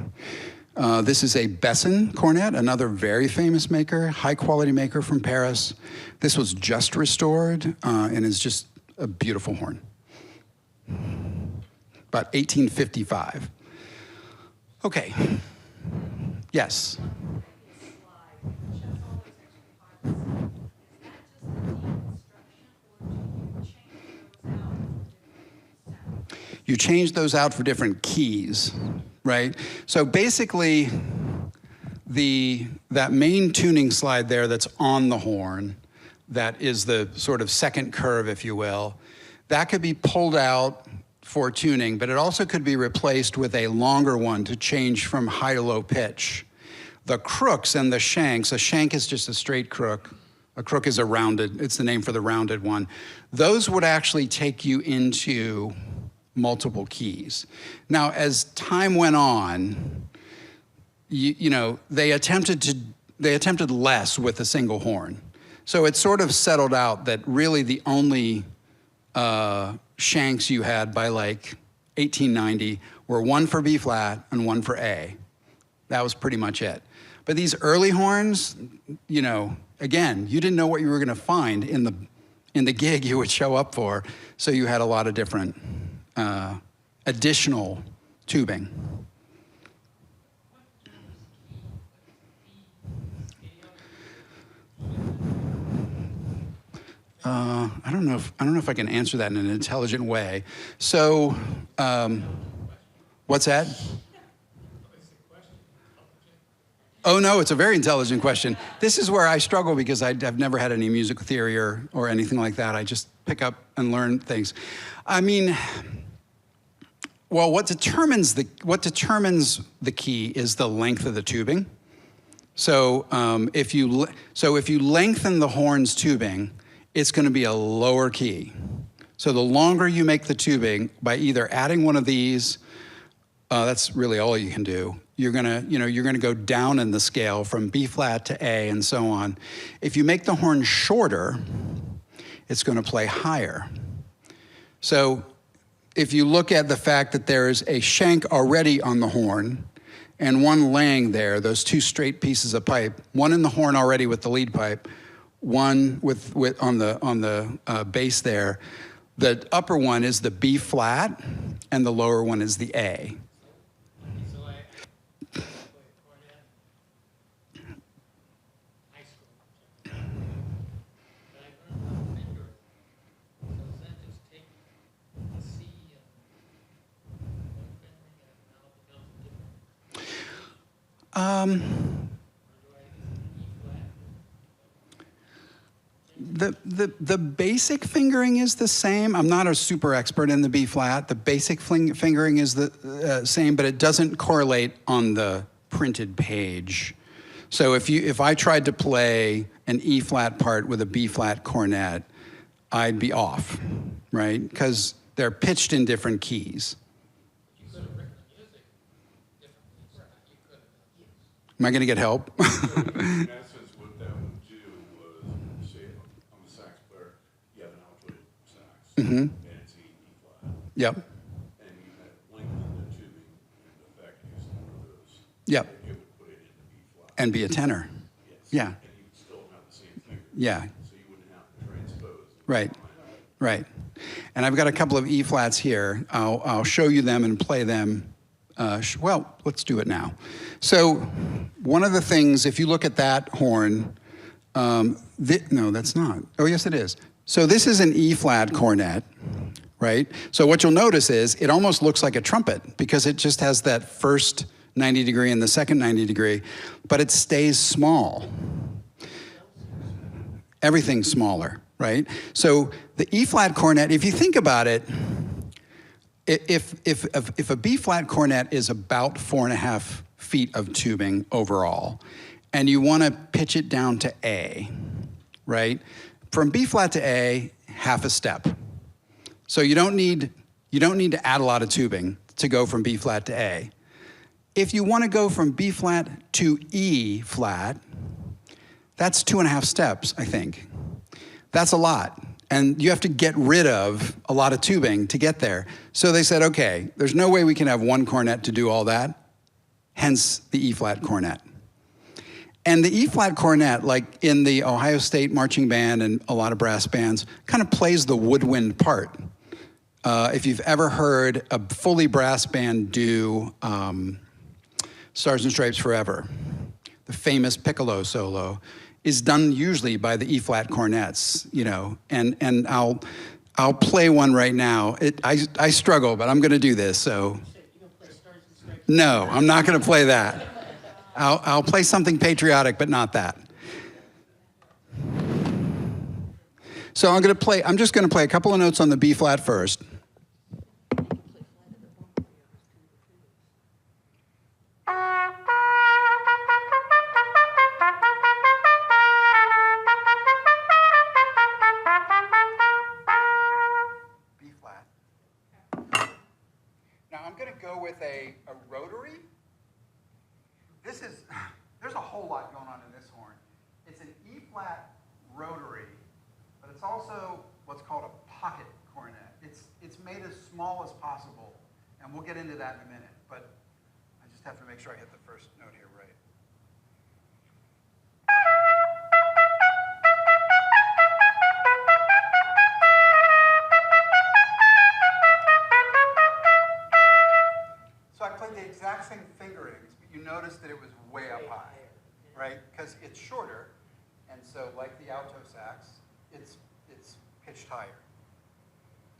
This is a Besson cornet, another very famous maker, high quality maker from Paris. This was just restored and is just a beautiful horn. About 1855. Okay, yes. You change those out for different keys, right? So basically, that main tuning slide there that's on the horn, that is the sort of second curve, if you will, that could be pulled out for tuning, but it also could be replaced with a longer one to change from high to low pitch. The crooks and the shanks, a shank is just a straight crook. A crook is a rounded, it's the name for the rounded one. Those would actually take you into multiple keys. Now, as time went on, you know, they attempted less with a single horn. So it sort of settled out that really the only shanks you had by like 1890 were one for B flat and one for A. That was pretty much it. But these early horns, you know, again, you didn't know what you were gonna find in the gig you would show up for, so you had a lot of different additional tubing. I don't know if I can answer that in an intelligent way. So, what's that? Oh no, it's a very intelligent question. This is where I struggle because I've never had any musical theory or anything like that. I just pick up and learn things. I mean, well, what determines the key is the length of the tubing. So if you lengthen the horn's tubing, it's going to be a lower key. So the longer you make the tubing by either adding one of these, that's really all you can do. You're gonna go down in the scale from B flat to A and so on. If you make the horn shorter, it's going to play higher. So if you look at the fact that there's a shank already on the horn and one laying there, those two straight pieces of pipe, one in the horn already with the lead pipe, one on the bass there. The upper one is the B flat and the lower one is the A. So I played cornet high school, but I learned how to finger it. So does that just take a C and one fingering and it now becomes different? Or do I use E flat? The basic fingering is the same. I'm not a super expert in the B flat. The basic fingering is the same, but it doesn't correlate on the printed page. So if I tried to play an E flat part with a B flat cornet, I'd be off, right? Because they're pitched in different keys. You could have written the music differently, or you could have done this. Am I going to get help? In essence, what that would do was, say, I'm a sax player, you have an alto sax, and it's E flat, Yep. and you had lengthened the tubing, in effect, using one of those. Yep. It would put it into B flat. And be a tenor. Yes. Yeah. And you'd still have the same finger. Yeah. So you wouldn't have to transpose. Right. Right. And I've got a couple of E flats here. I'll show you them and play them. Well, let's do it now. So one of the things, if you look at that horn, no, that's not. Oh, yes, it is. So this is an E flat cornet, right? So what you'll notice is it almost looks like a trumpet because it just has that first 90 degree and the second 90 degree, but it stays small. Everything's smaller, right? So the E flat cornet, if you think about it, if a B flat cornet is about 4.5 feet of tubing overall, and you want to pitch it down to A, right? From B flat to A, half a step. So you don't need to add a lot of tubing to go from B flat to A. If you want to go from B flat to E flat, that's 2.5 steps, I think. That's a lot. And you have to get rid of a lot of tubing to get there. So they said, okay, there's no way we can have one cornet to do all that, hence the E flat cornet. And the E flat cornet, like in the Ohio State marching band and a lot of brass bands, kind of plays the woodwind part. If you've ever heard a fully brass band do Stars and Stripes Forever, the famous piccolo solo, is done usually by the E flat cornets, you know, and I'll play one right now. I struggle, but I'm going to do this. So, no, I'm not going to play that. I'll play something patriotic, but not that. So I'm just going to play a couple of notes on the B flat first. With a rotary. There's a whole lot going on in this horn. It's an E flat rotary, but it's also what's called a pocket cornet. It's made as small as possible, and we'll get into that in a minute, but I just have to make sure I hit the first note here right. So I played the exact same fingerings, but you notice that it was way up high, right? Because it's shorter, and so like the alto sax, it's pitched higher.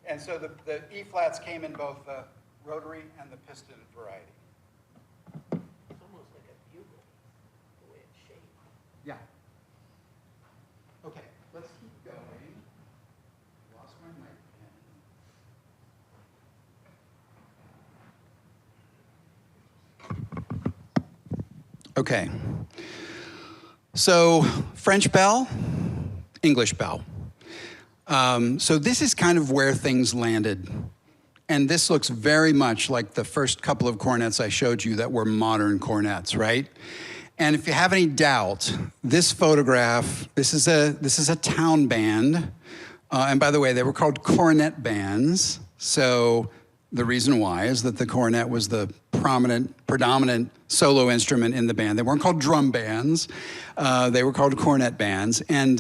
And so the E flats came in both the rotary and the piston variety. It's almost like a bugle. Yeah. Okay, let's keep going. Lost my mic again. Okay. So French bell, English bell. So this is kind of where things landed. And this looks very much like the first couple of cornets I showed you that were modern cornets, right? And if you have any doubt, this photograph, this is a town band. And by the way, they were called cornet bands. So the reason why is that the cornet was the predominant solo instrument in the band. They weren't called drum bands. They were called cornet bands. And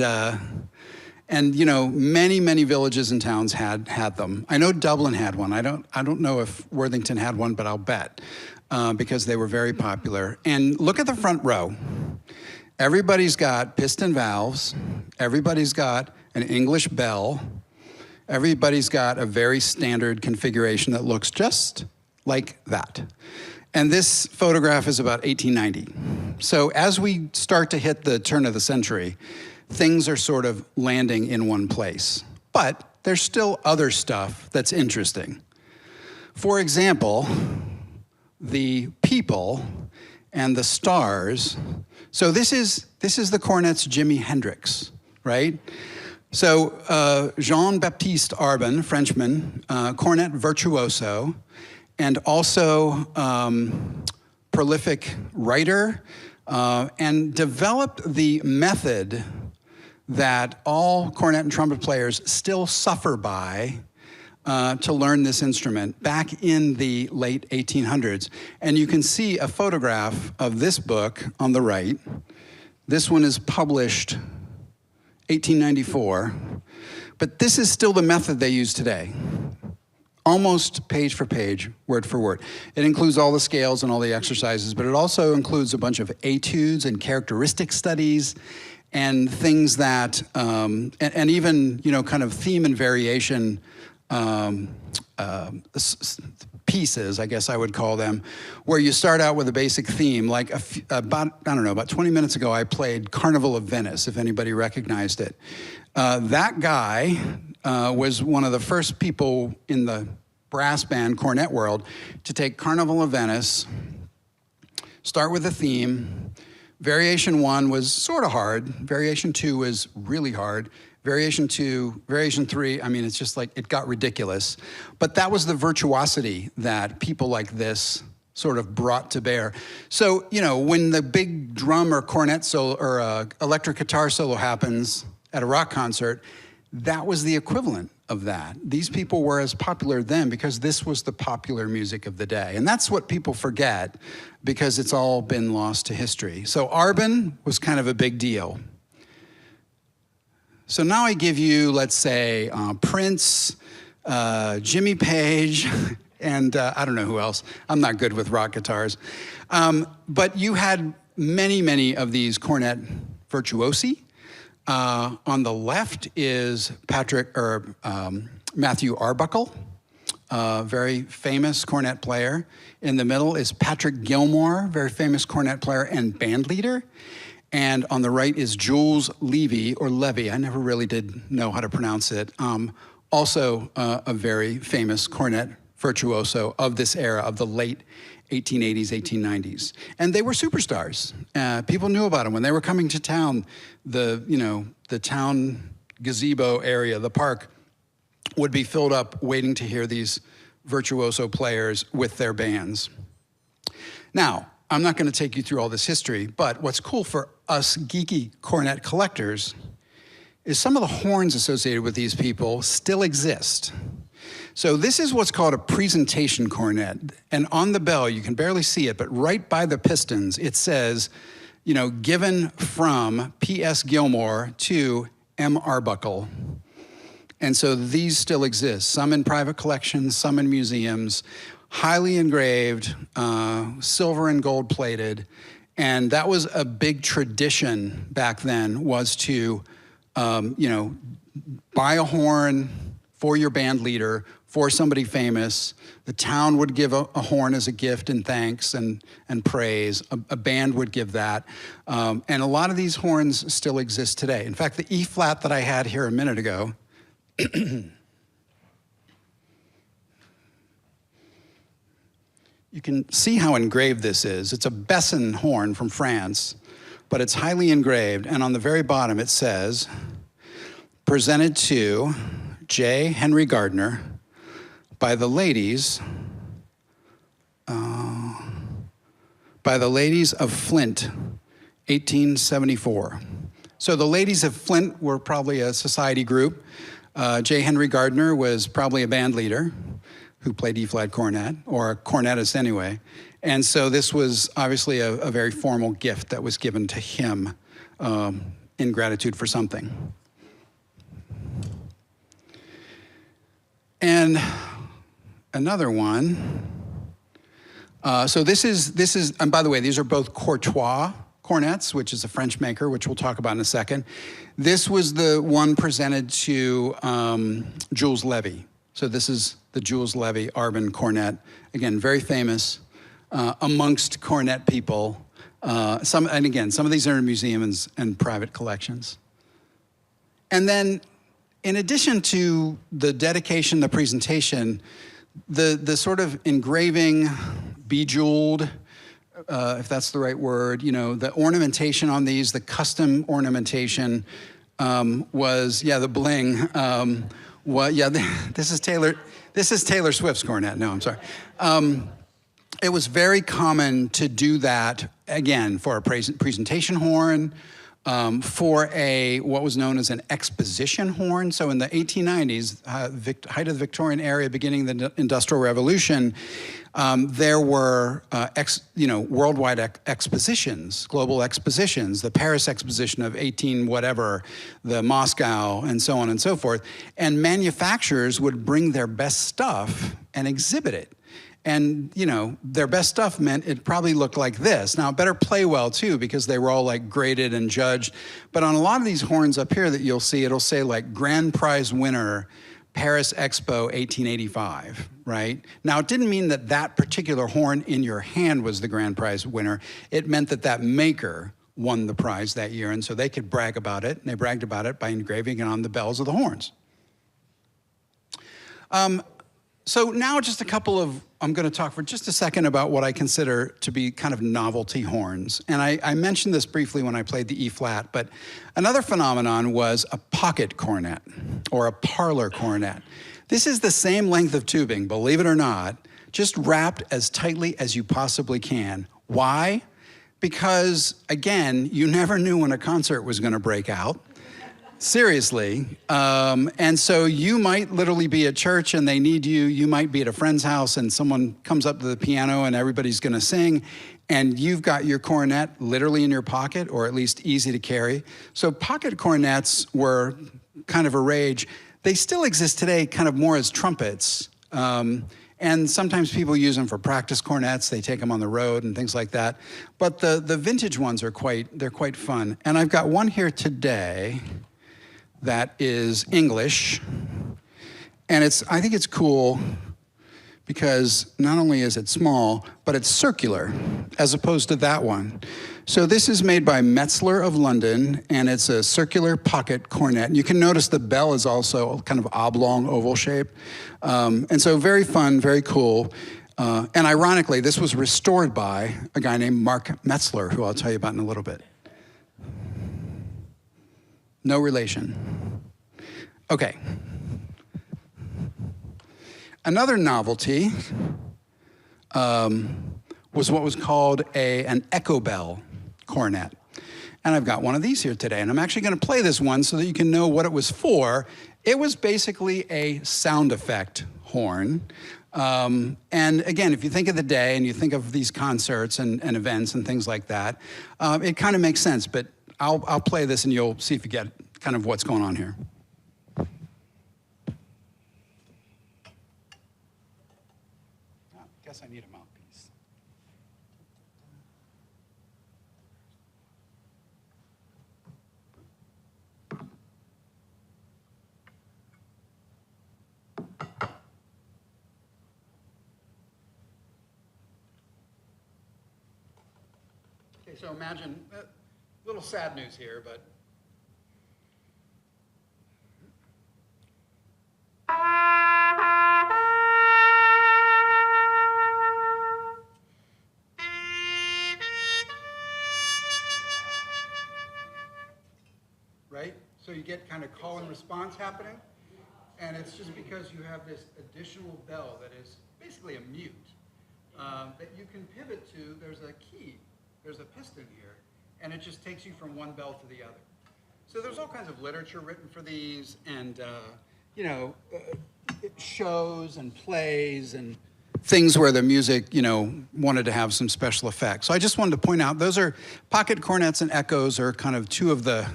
you know, many villages and towns had them. I know Dublin had one. I don't know if Worthington had one, but I'll bet because they were very popular. And look at the front row. Everybody's got piston valves. Everybody's got an English bell. Everybody's got a very standard configuration that looks just like that. And this photograph is about 1890. So as we start to hit the turn of the century, things are sort of landing in one place. But there's still other stuff that's interesting. For example, the people and the stars. So this is the cornet's Jimi Hendrix, right? So Jean-Baptiste Arbin, Frenchman, cornet virtuoso, and also prolific writer, and developed the method that all cornet and trumpet players still suffer by to learn this instrument back in the late 1800s. And you can see a photograph of this book on the right. This one is published 1894, but this is still the method they use today. Almost page for page, word for word. It includes all the scales and all the exercises, but it also includes a bunch of etudes and characteristic studies and things that, and even, you know, kind of theme and variation pieces, I guess I would call them, where you start out with a basic theme. Like about 20 minutes ago, I played Carnival of Venice, if anybody recognized it. That guy was one of the first people in the brass band cornet world to take Carnival of Venice, start with a theme. Variation 1 was sort of hard. Variation 2 was really hard. Variation 2, Variation 3, I mean, it's just like, it got ridiculous. But that was the virtuosity that people like this sort of brought to bear. So, you know, when the big drum or cornet solo or electric guitar solo happens at a rock concert, that was the equivalent of that. These people were as popular then because this was the popular music of the day. And that's what people forget because it's all been lost to history. So Arbin was kind of a big deal. So now I give you, let's say, Prince, Jimmy Page, and I don't know who else. I'm not good with rock guitars. But you had many of these cornet virtuosi. On the left is Matthew Arbuckle, very famous cornet player. In the middle is Patrick Gilmore, very famous cornet player and band leader. And on the right is Jules Levy, or Levy, I never really did know how to pronounce it. Also a very famous cornet virtuoso of this era, of the late 1880s, 1890s. And they were superstars. People knew about them. When they were coming to town, the town gazebo area, the park, would be filled up waiting to hear these virtuoso players with their bands. Now, I'm not going to take you through all this history, but what's cool for us geeky cornet collectors is some of the horns associated with these people still exist. So this is what's called a presentation cornet. And on the bell, you can barely see it, but right by the pistons, it says, you know, given from P.S. Gilmore to M. Arbuckle. And so these still exist, some in private collections, some in museums, highly engraved, silver and gold plated. And that was a big tradition back then, was to, buy a horn for your band leader, for somebody famous. The town would give a horn as a gift and thanks and praise. A band would give that. And a lot of these horns still exist today. In fact, the E flat that I had here a minute ago, you can see how engraved this is. It's a Besson horn from France, but it's highly engraved. And on the very bottom it says, presented to J. Henry Gardner by the ladies of Flint, 1874. So the ladies of Flint were probably a society group. J. Henry Gardner was probably a band leader who played E-flat cornet, or a cornetist anyway. And so this was obviously a very formal gift that was given to him in gratitude for something. And another one, so this is, and by the way, these are both Courtois cornets, which is a French maker, which we'll talk about in a second. This was the one presented to Jules Levy. So this is the Jules Levy Arbon cornet. Again, very famous amongst cornet people. Some of these are in museums and private collections. And then, in addition to the dedication, the presentation, the sort of engraving, bejeweled, if that's the right word, you know, the ornamentation on these, the custom ornamentation was, yeah, the bling. This is Taylor Swift's cornet. No, I'm sorry. It was very common to do that, again, for a presentation horn, for what was known as an exposition horn. So in the 1890s, height of the Victorian era, beginning the Industrial Revolution, there were worldwide expositions, global expositions, the Paris exposition of 18 whatever, the Moscow, and so on and so forth. And manufacturers would bring their best stuff and exhibit it. And, you know, their best stuff meant it probably looked like this. Now, it better play well, too, because they were all, like, graded and judged. But on a lot of these horns up here that you'll see, it'll say, like, Grand Prize winner, Paris Expo 1885, right? Now, it didn't mean that that particular horn in your hand was the Grand Prize winner. It meant that that maker won the prize that year, and so they could brag about it, and they bragged about it by engraving it on the bells of the horns. So now just a couple of, I'm going to talk for just a second about what I consider to be kind of novelty horns. And I mentioned this briefly when I played the E-flat, but another phenomenon was a pocket cornet or a parlor cornet. This is the same length of tubing, believe it or not, just wrapped as tightly as you possibly can. Why? Because, again, you never knew when a concert was going to break out. Seriously. And so you might literally be at church and they need you. You might be at a friend's house and someone comes up to the piano and everybody's going to sing. And you've got your cornet literally in your pocket, or at least easy to carry. So pocket cornets were kind of a rage. They still exist today kind of more as trumpets. And sometimes people use them for practice cornets. They take them on the road and things like that. But the vintage ones are they're quite fun. And I've got one here today that is English, and I think it's cool because not only is it small, but it's circular, as opposed to that one. So this is made by Metzler of London, and it's a circular pocket cornet. And you can notice the bell is also kind of oblong, oval shape. And so very fun, very cool. And ironically, this was restored by a guy named Mark Metzler, who I'll tell you about in a little bit. No relation. Okay. Another novelty was what was called an echo bell cornet. And I've got one of these here today, and I'm actually going to play this one so that you can know what it was for. It was basically a sound effect horn. And again, if you think of the day and you think of these concerts and events and things like that, it kind of makes sense, but I'll play this and you'll see if you get kind of what's going on here. I guess I need a mouthpiece. Okay, so imagine, a little sad news here, but. Right? So you get kind of call and response happening, and it's just because you have this additional bell that is basically a mute that you can pivot to. There's a key, there's a piston here, and it just takes you from one bell to the other. So there's all kinds of literature written for these, and shows and plays and things where the music, wanted to have some special effects. So I just wanted to point out, those are pocket cornets and echoes are kind of two of the.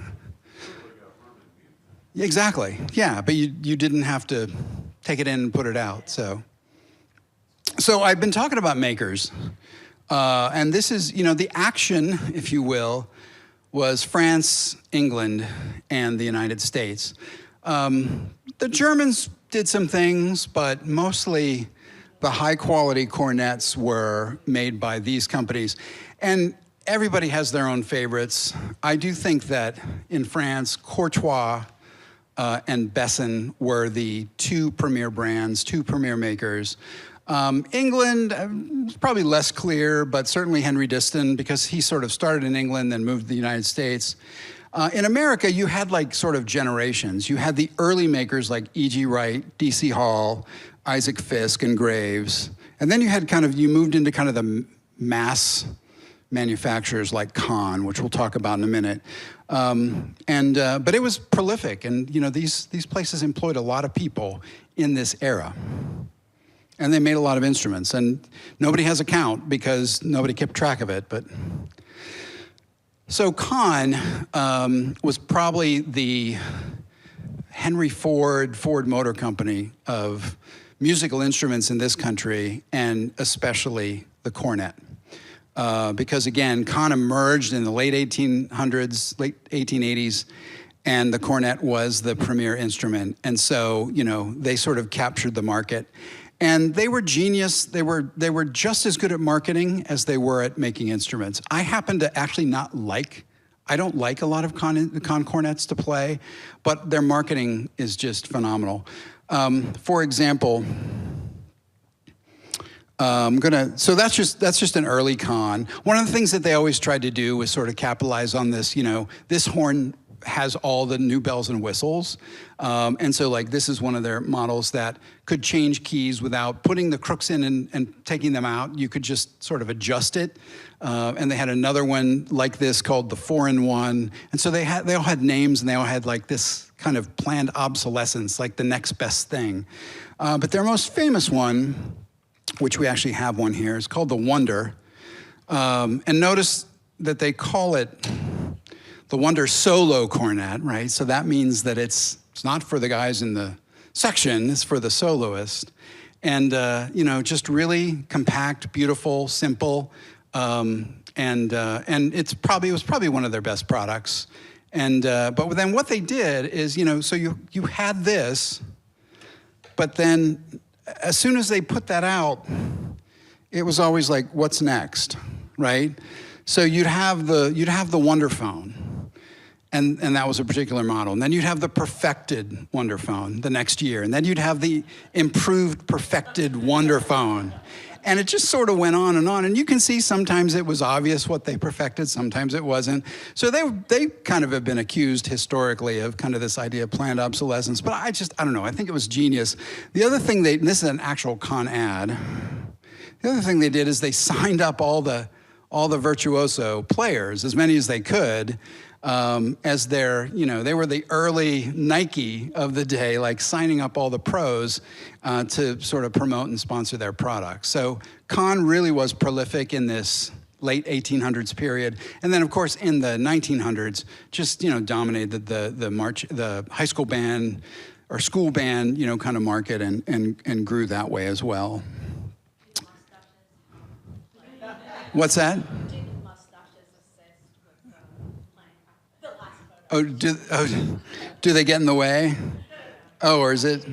Exactly, yeah, but you didn't have to take it in and put it out, so I've been talking about makers, and this is, the action, if you will, was France, England, and the United States. The Germans did some things, but mostly the high-quality cornets were made by these companies, and everybody has their own favorites. I do think that in France, Courtois and Besson were the two premier brands, two premier makers. England, it's probably less clear, but certainly Henry Diston, because he sort of started in England, then moved to the United States. In America, you had sort of generations. You had the early makers like E.G. Wright, D.C. Hall, Isaac Fisk, and Graves. And then you moved into kind of the mass manufacturers like Kahn, which we'll talk about in a minute. But it was prolific, and these places employed a lot of people in this era. And they made a lot of instruments, and nobody has a count because nobody kept track of it. But so Kahn was probably the Henry Ford Motor Company of musical instruments in this country, and especially the cornet. Because again, Kahn emerged in the late 1800s, late 1880s, and the cornet was the premier instrument. And so, they sort of captured the market. And they were genius. They were just as good at marketing as they were at making instruments. I happen to actually I don't like a lot of Kahn cornets to play, but their marketing is just phenomenal. For example, so that's just an early Kahn. One of the things that they always tried to do was sort of capitalize on this, this horn has all the new bells and whistles. And so this is one of their models that could change keys without putting the crooks in and taking them out. You could just sort of adjust it. And they had another one like this called the 4-in-1. And so they all had names, and they all had this kind of planned obsolescence, like the next best thing. But their most famous one, which we actually have one here, is called the Wonder. And notice that they call it the Wonder Solo Cornet, right? So that means that it's not for the guys in the section, it's for the soloist. And, just really compact, beautiful, simple, and it was probably one of their best products. And, but then what they did is, so you had this, but then as soon as they put that out, it was always like, what's next, right? So you'd have the Wonderphone, and that was a particular model. And then you'd have the perfected Wonderphone the next year, and then you'd have the improved, perfected Wonderphone. And it just sort of went on, and you can see sometimes it was obvious what they perfected, sometimes it wasn't. So they kind of have been accused historically of kind of this idea of planned obsolescence, but I don't know, I think it was genius. The other thing and this is an actual Kahn ad, the other thing they did is they signed up all the virtuoso players, as many as they could, as they were the early Nike of the day, signing up all the pros to sort of promote and sponsor their products. So Kahn really was prolific in this late 1800s period. And then, of course, in the 1900s, just, dominated the high school band or school band, kind of market and grew that way as well. What's that? Do they get in the way? Or is it?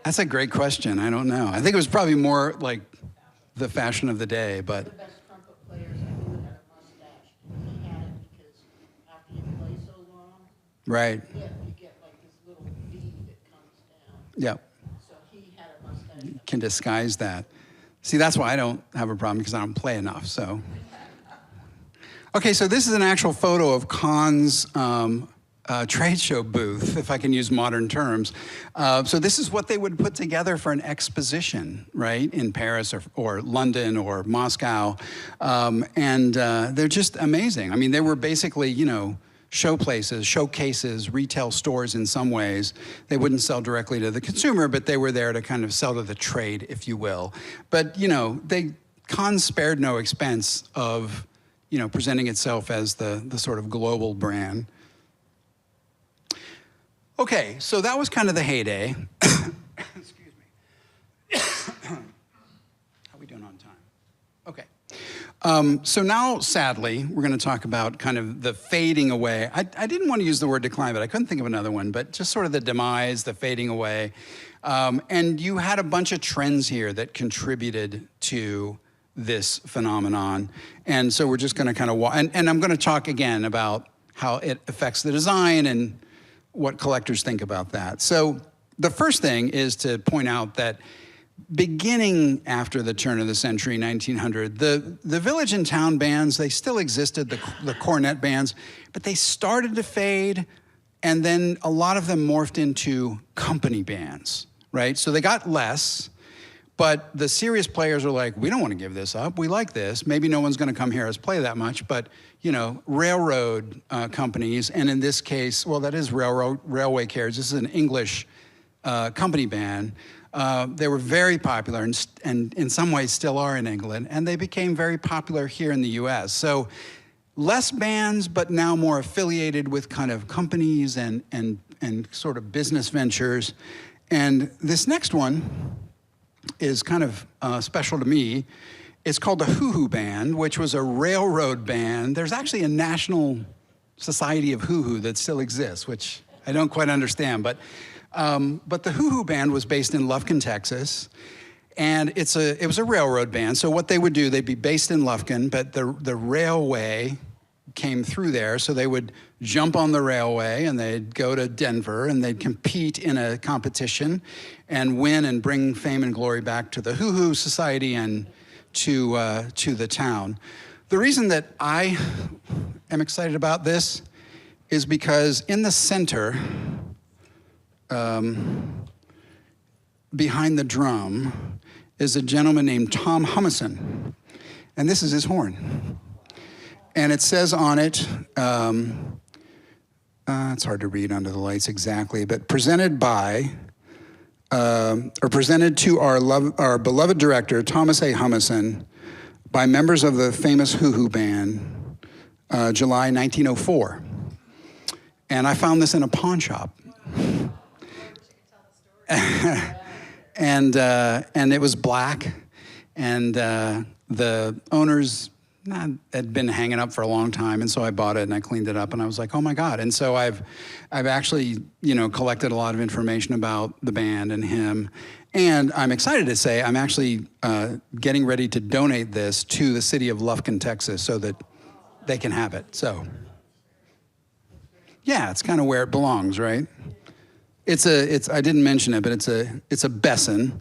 That's a great question. I don't know. I think it was probably more like the fashion of the day, but. The best trumpet players ever. Right. Yeah, you get like this little V that comes down. Yep. So he had a mustache. Can disguise that. See, that's why I don't have a problem, because I don't play enough, so. Okay, so this is an actual photo of Kahn's trade show booth, if I can use modern terms. So this is what they would put together for an exposition, right, in Paris or London or Moscow. And they're just amazing. I mean, they were basically, you know, show places, showcases, retail stores in some ways. They wouldn't sell directly to the consumer, but they were there to kind of sell to the trade, if you will. But, you know, Kahn spared no expense of, you know, presenting itself as the sort of global brand. Okay, so that was kind of the heyday. Excuse me. How are we doing on time? Okay. So now, sadly, we're going to talk about kind of the fading away. I didn't want to use the word decline, but I couldn't think of another one, but just sort of the demise, the fading away. And you had a bunch of trends here that contributed to this phenomenon. And so we're just going to kind of, and I'm going to talk again about how it affects the design and what collectors think about that. So the first thing is to point out that beginning after the turn of the century, 1900, the village and town bands, they still existed, the cornet bands, but they started to fade, and then a lot of them morphed into company bands, right? So they got less, but the serious players are like, we don't want to give this up, we like this. Maybe no one's gonna come hear us play that much, but you know, railroad companies, and in this case, well, that is railway carriage. This is an English company band. They were very popular and in some ways still are in England, and they became very popular here in the US. So less bands, but now more affiliated with kind of companies and sort of business ventures. And this next one is kind of special to me. It's called the Hoo Hoo Band, which was a railroad band. There's actually a National Society of Hoo Hoo that still exists, which I don't quite understand. But the Hoo Hoo Band was based in Lufkin, Texas, and it was a railroad band. So what they would do, they'd be based in Lufkin, but the railway came through there, so they would jump on the railway and they'd go to Denver and they'd compete in a competition and win and bring fame and glory back to the Hoo Hoo Society and to the town. The reason that I am excited about this is because in the center, behind the drum, is a gentleman named Tom Humison, and this is his horn. And it says on it, it's hard to read under the lights exactly, but presented by, or presented to our beloved director, Thomas A. Humison, by members of the famous Hoo Hoo Band, July 1904. And I found this in a pawn shop. And it was black, and the owners had been hanging up for a long time, and so I bought it and I cleaned it up and I was like, oh my God. And so I've actually, you know, collected a lot of information about the band and him, and I'm excited to say I'm actually getting ready to donate this to the city of Lufkin, Texas, so that they can have it. So yeah, it's kind of where it belongs, right? I didn't mention it, but it's a Besson.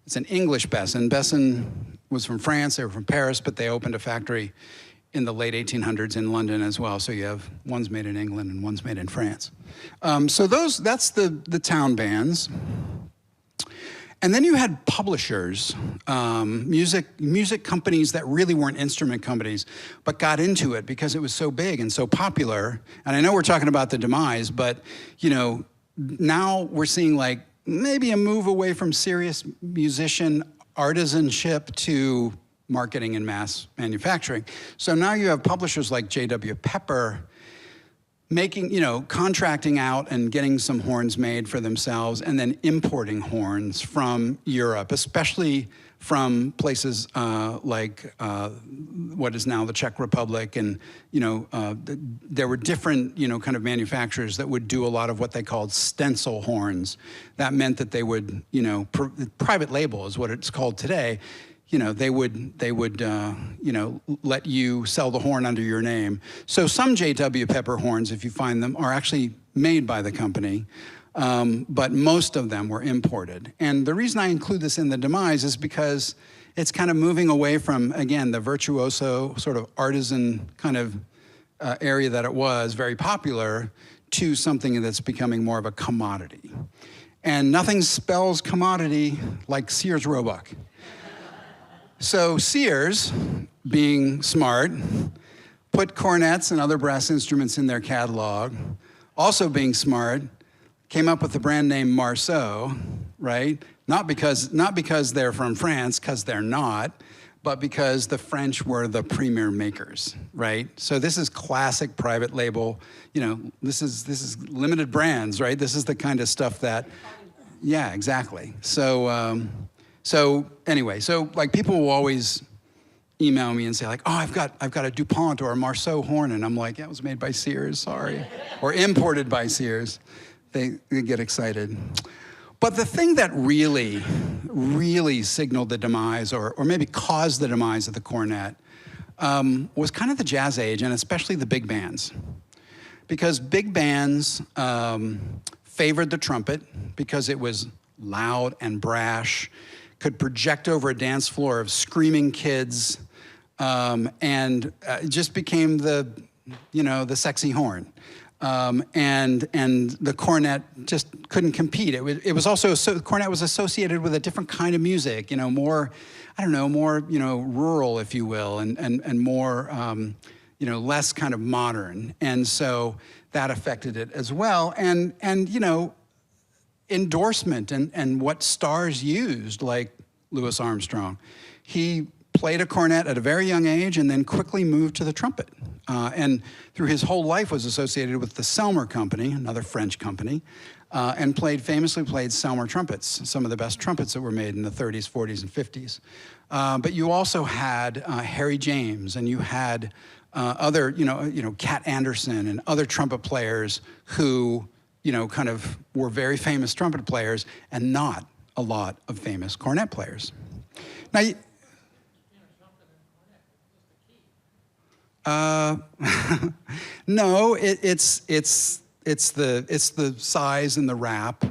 It's an English Besson. Besson was from France, they were from Paris, but they opened a factory in the late 1800s in London as well. So you have one's made in England and one's made in France. So that's the town bands. And then you had publishers, music companies that really weren't instrument companies, but got into it because it was so big and so popular. And I know we're talking about the demise, but you know, now we're seeing like maybe a move away from serious musician artisanship to marketing and mass manufacturing. So now you have publishers like J.W. Pepper making, you know, contracting out and getting some horns made for themselves and then importing horns from Europe, especially from places like what is now the Czech Republic. And, you know, there were different, you know, kind of manufacturers that would do a lot of what they called stencil horns. That meant that they would, you know, private label is what it's called today. they would let you sell the horn under your name. So some J.W. Pepper horns, if you find them, are actually made by the company, but most of them were imported. And the reason I include this in the demise is because it's kind of moving away from, again, the virtuoso sort of artisan kind of area that it was, very popular, to something that's becoming more of a commodity. And nothing spells commodity like Sears Roebuck. So Sears, being smart, put cornets and other brass instruments in their catalog. Also being smart, came up with the brand name Marceau, right? Not because they're from France, because they're not, but because the French were the premier makers, right? So this is classic private label. This is limited brands, right? This is the kind of stuff that, yeah, exactly. So anyway, like people will always email me and say like, oh, I've got a DuPont or a Marceau horn, and I'm like, yeah, it was made by Sears, sorry, or imported by Sears. They get excited. But the thing that really, really signaled the demise, or maybe caused the demise of the cornet, was kind of the jazz age, and especially the big bands. Because big bands favored the trumpet because it was loud and brash, could project over a dance floor of screaming kids, and it just became the sexy horn. And the cornet just couldn't compete. It was also, the cornet was associated with a different kind of music, more, more, rural, if you will, and more, less kind of modern. And so that affected it as well. And endorsement and what stars used, like Louis Armstrong. He played a cornet at a very young age and then quickly moved to the trumpet. And through his whole life was associated with the Selmer Company, another French company, and famously played Selmer trumpets, some of the best trumpets that were made in the 30s, 40s, and 50s. But you also had Harry James, and you had other, Cat Anderson and other trumpet players who, kind of were very famous trumpet players and not a lot of famous cornet players. Now, no, it's the size and the wrap.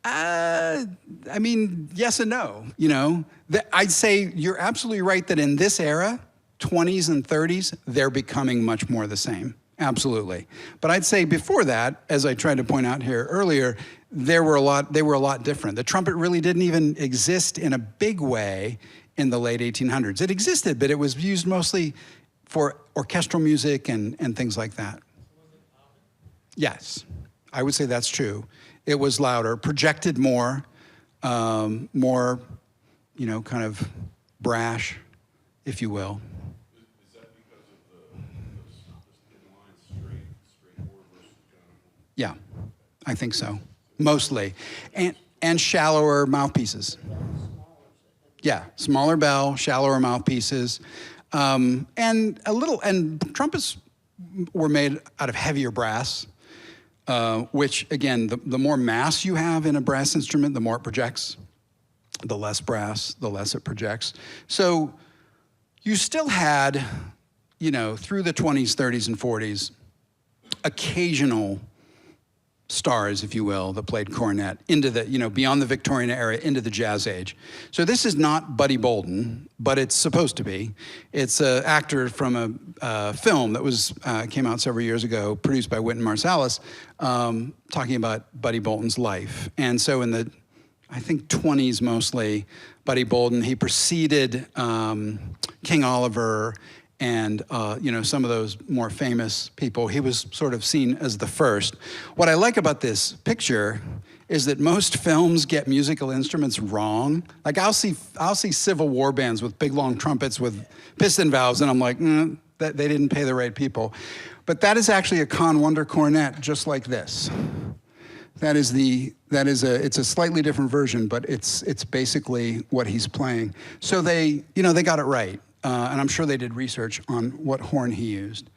I mean, yes and no. I'd say you're absolutely right that in this era, 20s and 30s, they're becoming much more the same. Absolutely. But I'd say before that, as I tried to point out here earlier, they were a lot different. The trumpet really didn't even exist in a big way in the late 1800s. It existed, but it was used mostly for orchestral music and things like that. Yes, I would say that's true. It was louder, projected more, more, kind of brash, if you will. Is that because of the inline straight forward versus kind of? Yeah, I think so, mostly. And shallower mouthpieces. Yeah, smaller bell, shallower mouthpieces, and trumpets were made out of heavier brass, which again, the more mass you have in a brass instrument, the more it projects. The less brass, the less it projects. So you still had, through the 20s, 30s, and 40s, occasional stars, if you will, that played cornet into the, beyond the Victorian era, into the jazz age. So this is not Buddy Bolden, but it's supposed to be. It's an actor from a film that came out several years ago, produced by Wynton Marsalis, talking about Buddy Bolden's life. And so in the, I think 20s mostly, Buddy Bolden, he preceded King Oliver and some of those more famous people. He was sort of seen as the first. What I like about this picture is that most films get musical instruments wrong. Like I'll see Civil War bands with big long trumpets with piston valves, and I'm like, that they didn't pay the right people. But that is actually a Con Wonder cornet, just like this. It's a slightly different version, but it's basically what he's playing. So they got it right. And I'm sure they did research on what horn he used.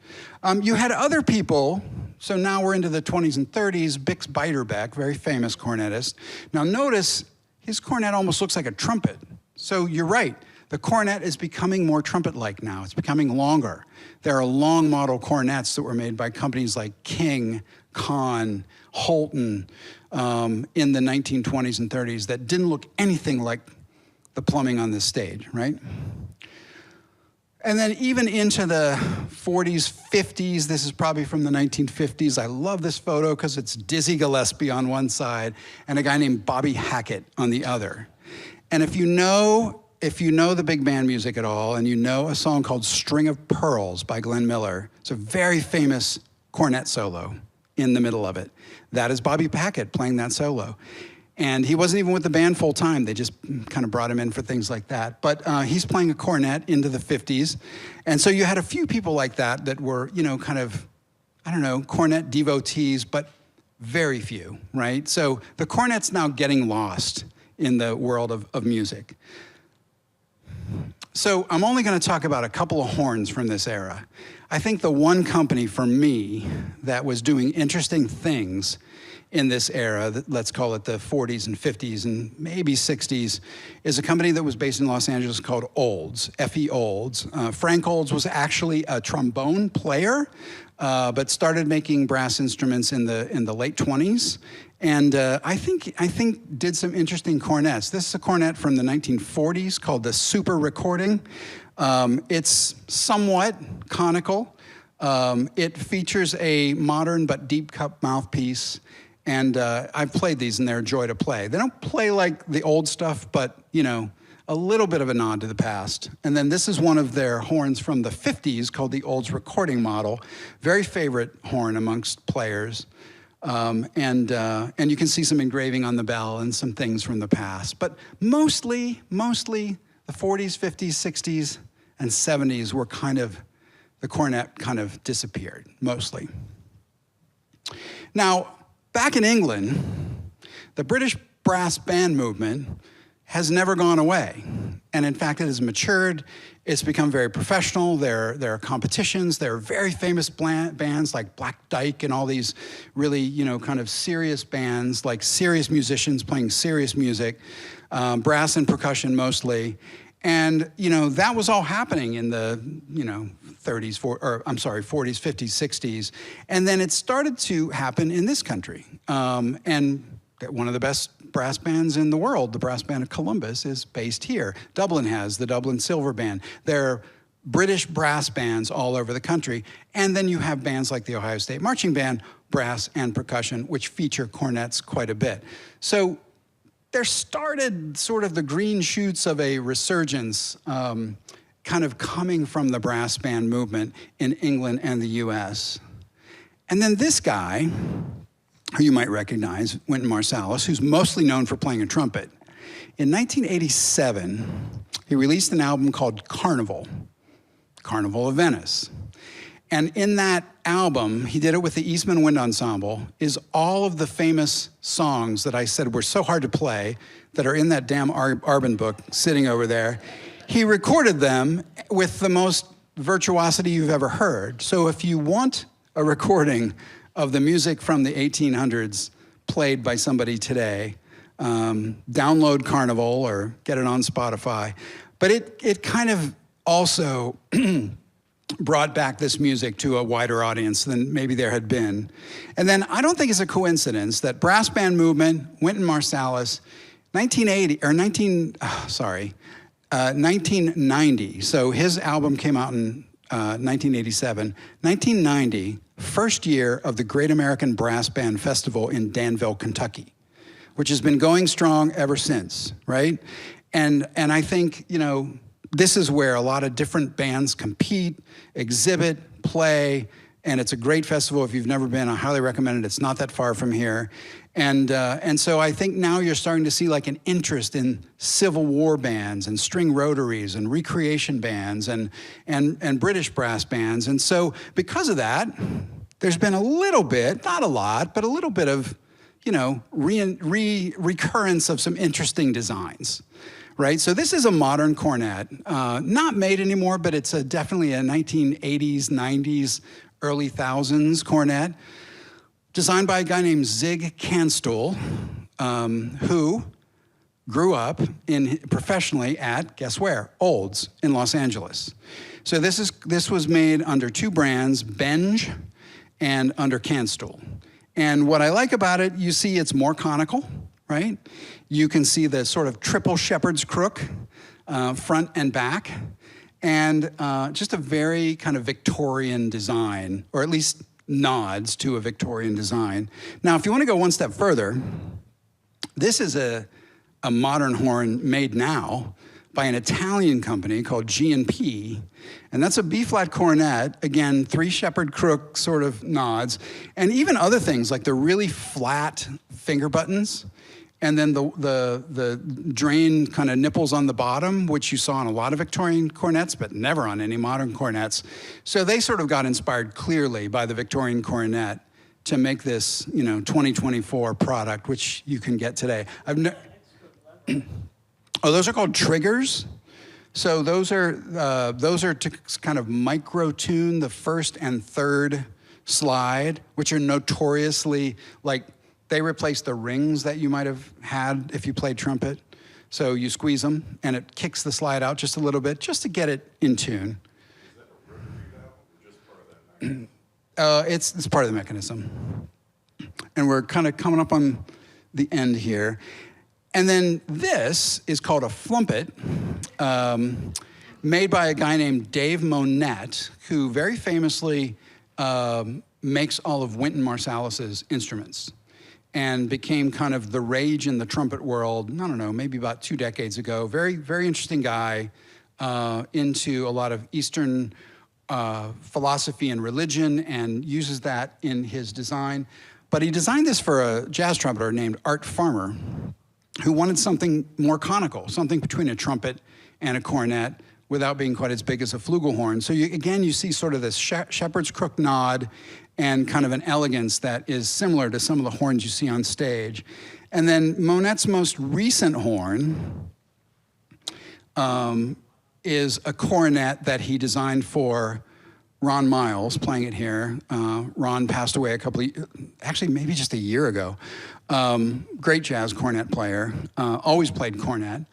You had other people, so now we're into the 20s and 30s, Bix Beiderbecke, very famous cornetist. Now notice, he his cornet almost looks like a trumpet. So you're right. The cornet is becoming more trumpet-like now. It's becoming longer. There are long model cornets that were made by companies like King, Kahn, Holton in the 1920s and 30s that didn't look anything like the plumbing on this stage, right? And then even into the 40s, 50s, this is probably from the 1950s. I love this photo because it's Dizzy Gillespie on one side and a guy named Bobby Hackett on the other. And if you know the big band music at all, and you know a song called String of Pearls by Glenn Miller, it's a very famous cornet solo in the middle of it. That is Bobby Hackett playing that solo. And he wasn't even with the band full time. They just kind of brought him in for things like that. But he's playing a cornet into the 50s. And so you had a few people like that that were, you know, kind of, I don't know, cornet devotees, but very few, right? So the cornet's now getting lost in the world of music. So I'm only going to talk about a couple of horns from this era. I think the one company for me that was doing interesting things in this era, let's call it the 40s and 50s and maybe 60s, is a company that was based in Los Angeles called Olds, F.E. Olds. Frank Olds was actually a trombone player, but started making brass instruments in the late 20s. And I think did some interesting cornets. This is a cornet from the 1940s called the Super Recording. It's somewhat conical. It features a modern but deep cup mouthpiece. And I've played these and they're a joy to play. They don't play like the old stuff, but you know, a little bit of a nod to the past. And then this is one of their horns from the 50s called the Olds Recording Model. Very favorite horn amongst players. And you can see some engraving on the bell and some things from the past. But mostly the 40s, 50s, 60s, and 70s were kind of, the cornet kind of disappeared, mostly. Now, back in England, the British brass band movement has never gone away. And in fact, it has matured. It's become very professional. There are competitions. There are very famous bands like Black Dyke and all these really, you know, kind of serious bands, like serious musicians playing serious music, brass and percussion mostly. And, you know, that was all happening in the, you know, 40s, 50s, 60s. And then it started to happen in this country. And one of the best brass bands in the world, the brass band of Columbus, is based here. Dublin has the Dublin Silver Band. There are British brass bands all over the country. And then you have bands like the Ohio State Marching Band, brass and percussion, which feature cornets quite a bit. So there started sort of the green shoots of a resurgence kind of coming from the brass band movement in England and the US. And then this guy, who you might recognize, Wynton Marsalis, who's mostly known for playing a trumpet. In 1987, he released an album called Carnival, Carnival of Venice. And in that album, he did it with the Eastman Wind Ensemble, is all of the famous songs that I said were so hard to play that are in that damn Arbin book sitting over there. He recorded them with the most virtuosity you've ever heard. So if you want a recording of the music from the 1800s played by somebody today, download Carnival or get it on Spotify. But it kind of also brought back this music to a wider audience than maybe there had been. And then I don't think it's a coincidence that brass band movement, Wynton Marsalis, 1990. So his album came out in 1987. 1990, first year of the Great American Brass Band Festival in Danville, Kentucky, which has been going strong ever since, right? And I think, you know, this is where a lot of different bands compete, exhibit, play, and it's a great festival. If you've never been, I highly recommend it. It's not that far from here. And so I think now you're starting to see like an interest in Civil War bands and string rotaries and recreation bands and British brass bands. And so because of that, there's been a little bit, not a lot, but a little bit of, you know, recurrence of some interesting designs. Right, so this is a modern cornet, not made anymore, but it's definitely a 1980s, 90s, early thousands cornet, designed by a guy named Zig Canstuhl, who grew up professionally at, guess where? Olds in Los Angeles. So this was made under two brands, Benge and under Canstool. And what I like about it, you see it's more conical, right? You can see the sort of triple shepherd's crook, front and back, and just a very kind of Victorian design, or at least nods to a Victorian design. Now, if you want to go one step further, this is a modern horn made now by an Italian company called G&P, and that's a B-flat cornet, again, three shepherd crook sort of nods, and even other things like the really flat finger buttons, and then the drain kind of nipples on the bottom, which you saw on a lot of Victorian cornets, but never on any modern cornets. So they sort of got inspired clearly by the Victorian cornet to make this, 2024 product, which you can get today. Oh, those are called triggers. So those are to kind of micro-tune the first and third slide, which are notoriously, like, they replace the rings that you might have had if you played trumpet. So you squeeze them, and it kicks the slide out just a little bit, just to get it in tune. Is that a rotary valve or just part of that mechanism? It's part of the mechanism. And we're kind of coming up on the end here. And then this is called a flumpet, made by a guy named Dave Monette, who very famously makes all of Wynton Marsalis's instruments, and became kind of the rage in the trumpet world, I don't know, maybe about 2 decades ago. Very, very interesting guy, into a lot of Eastern philosophy and religion, and uses that in his design. But he designed this for a jazz trumpeter named Art Farmer, who wanted something more conical, something between a trumpet and a cornet without being quite as big as a flugelhorn. So again, you see sort of this shepherd's crook nod and kind of an elegance that is similar to some of the horns you see on stage. And then Monette's most recent horn is a cornet that he designed for Ron Miles, playing it here. Ron passed away actually maybe just a year ago. Great jazz cornet player, always played cornet.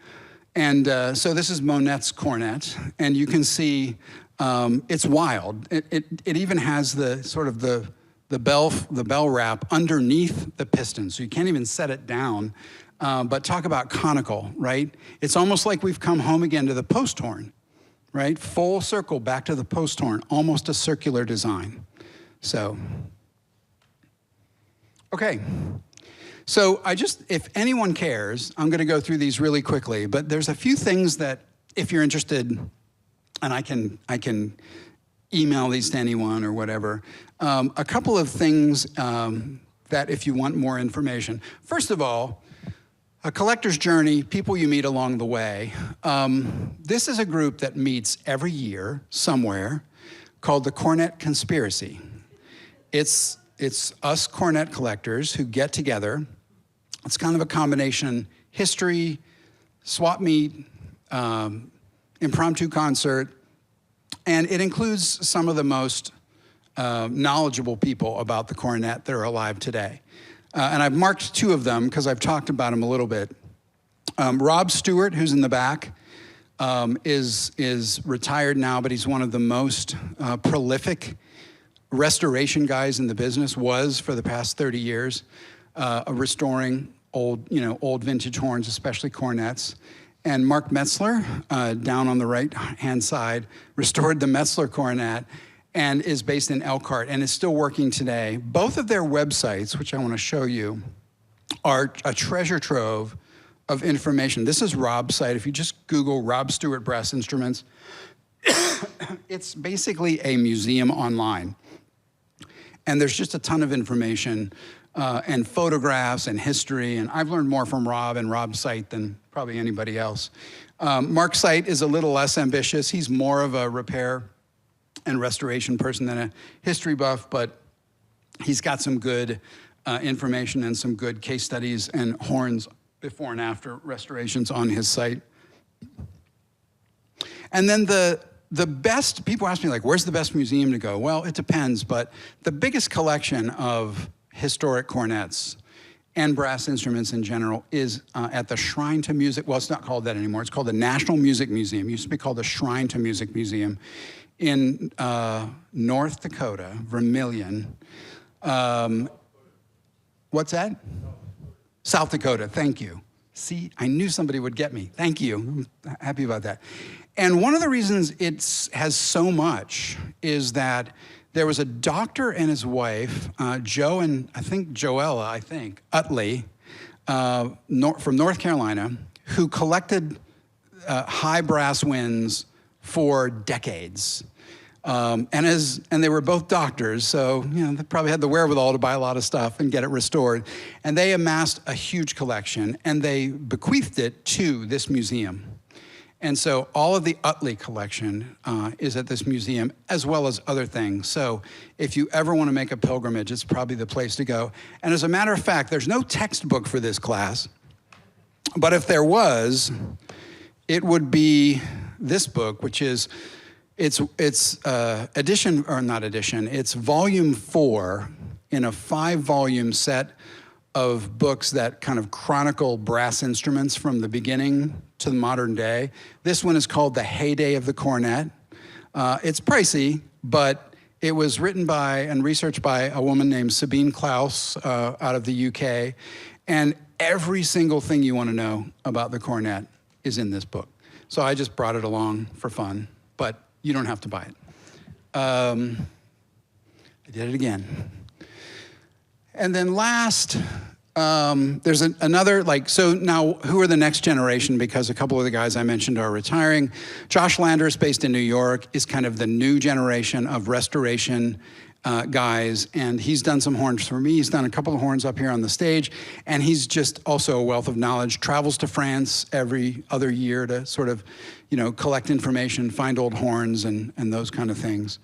And so this is Monette's cornet, and you can see it's wild. It even has the sort of the bell wrap underneath the piston, so you can't even set it down. But talk about conical, right? It's almost like we've come home again to the post horn, right? Full circle back to the post horn, almost a circular design. So, okay. So if anyone cares, I'm going to go through these really quickly, but there's a few things that, if you're interested, and I can email these to anyone or whatever, a couple of things that if you want more information. First of all, a collector's journey, people you meet along the way. This is a group that meets every year somewhere called the Cornet Conspiracy. It's us cornet collectors who get together. It's kind of a combination, history, swap meet, impromptu concert, and it includes some of the most knowledgeable people about the cornet that are alive today. And I've marked 2 of them because I've talked about them a little bit. Rob Stewart, who's in the back, is retired now, but he's one of the most prolific restoration guys in the business, was for the past 30 years, restoring old vintage horns, especially cornets. And Mark Metzler, down on the right-hand side, restored the Metzler cornet and is based in Elkhart and is still working today. Both of their websites, which I want to show you, are a treasure trove of information. This is Rob's site. If you just Google Rob Stewart Brass Instruments, it's basically a museum online. And there's just a ton of information and photographs and history. And I've learned more from Rob and Rob's site than probably anybody else. Mark's site is a little less ambitious. He's more of a repair and restoration person than a history buff, but he's got some good information and some good case studies and horns before and after restorations on his site. And then the best, people ask me, like, where's the best museum to go? Well, it depends, but the biggest collection of historic cornets and brass instruments in general is at the Shrine to Music. Well, it's not called that anymore. It's called the National Music Museum. It used to be called the Shrine to Music Museum in North Dakota, Vermillion. What's that? South Dakota, thank you. See, I knew somebody would get me. Thank you, I'm happy about that. And one of the reasons it has so much is that there was a doctor and his wife, Joe and I think Joella, Utley, from North Carolina, who collected high brass winds for decades. And they were both doctors, so they probably had the wherewithal to buy a lot of stuff and get it restored. And they amassed a huge collection, and they bequeathed it to this museum. And so all of the Utley collection is at this museum, as well as other things. So if you ever want to make a pilgrimage, it's probably the place to go. And as a matter of fact, there's no textbook for this class. But if there was, it would be this book, which is, it's edition, or not edition, it's volume 4 in a 5-volume set of books that kind of chronicle brass instruments from the beginning to the modern day. This one is called The Heyday of the Cornet. It's pricey, but it was written by and researched by a woman named Sabine Klaus out of the UK. And every single thing you want to know about the cornet is in this book. So I just brought it along for fun, but you don't have to buy it. I did it again. And then last, there's another, so now who are the next generation? Because a couple of the guys I mentioned are retiring. Josh Landers, based in New York, is kind of the new generation of restoration guys, and he's done some horns for me. He's done a couple of horns up here on the stage, and he's just also a wealth of knowledge. Travels to France every other year to sort of, collect information, find old horns, and those kind of things.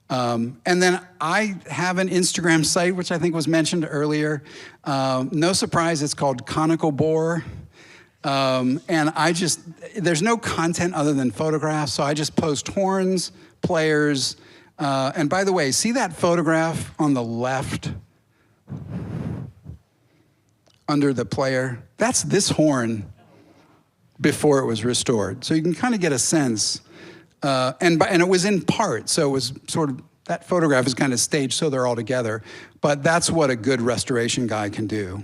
And then I have an Instagram site, which I think was mentioned earlier. No surprise, it's called Conical Bore. And there's no content other than photographs, so I just post horns, players, and by the way, see that photograph on the left under the player? That's this horn before it was restored. So you can kind of get a sense. And it was in part, so it was sort of, that photograph is kind of staged so they're all together, but that's what a good restoration guy can do.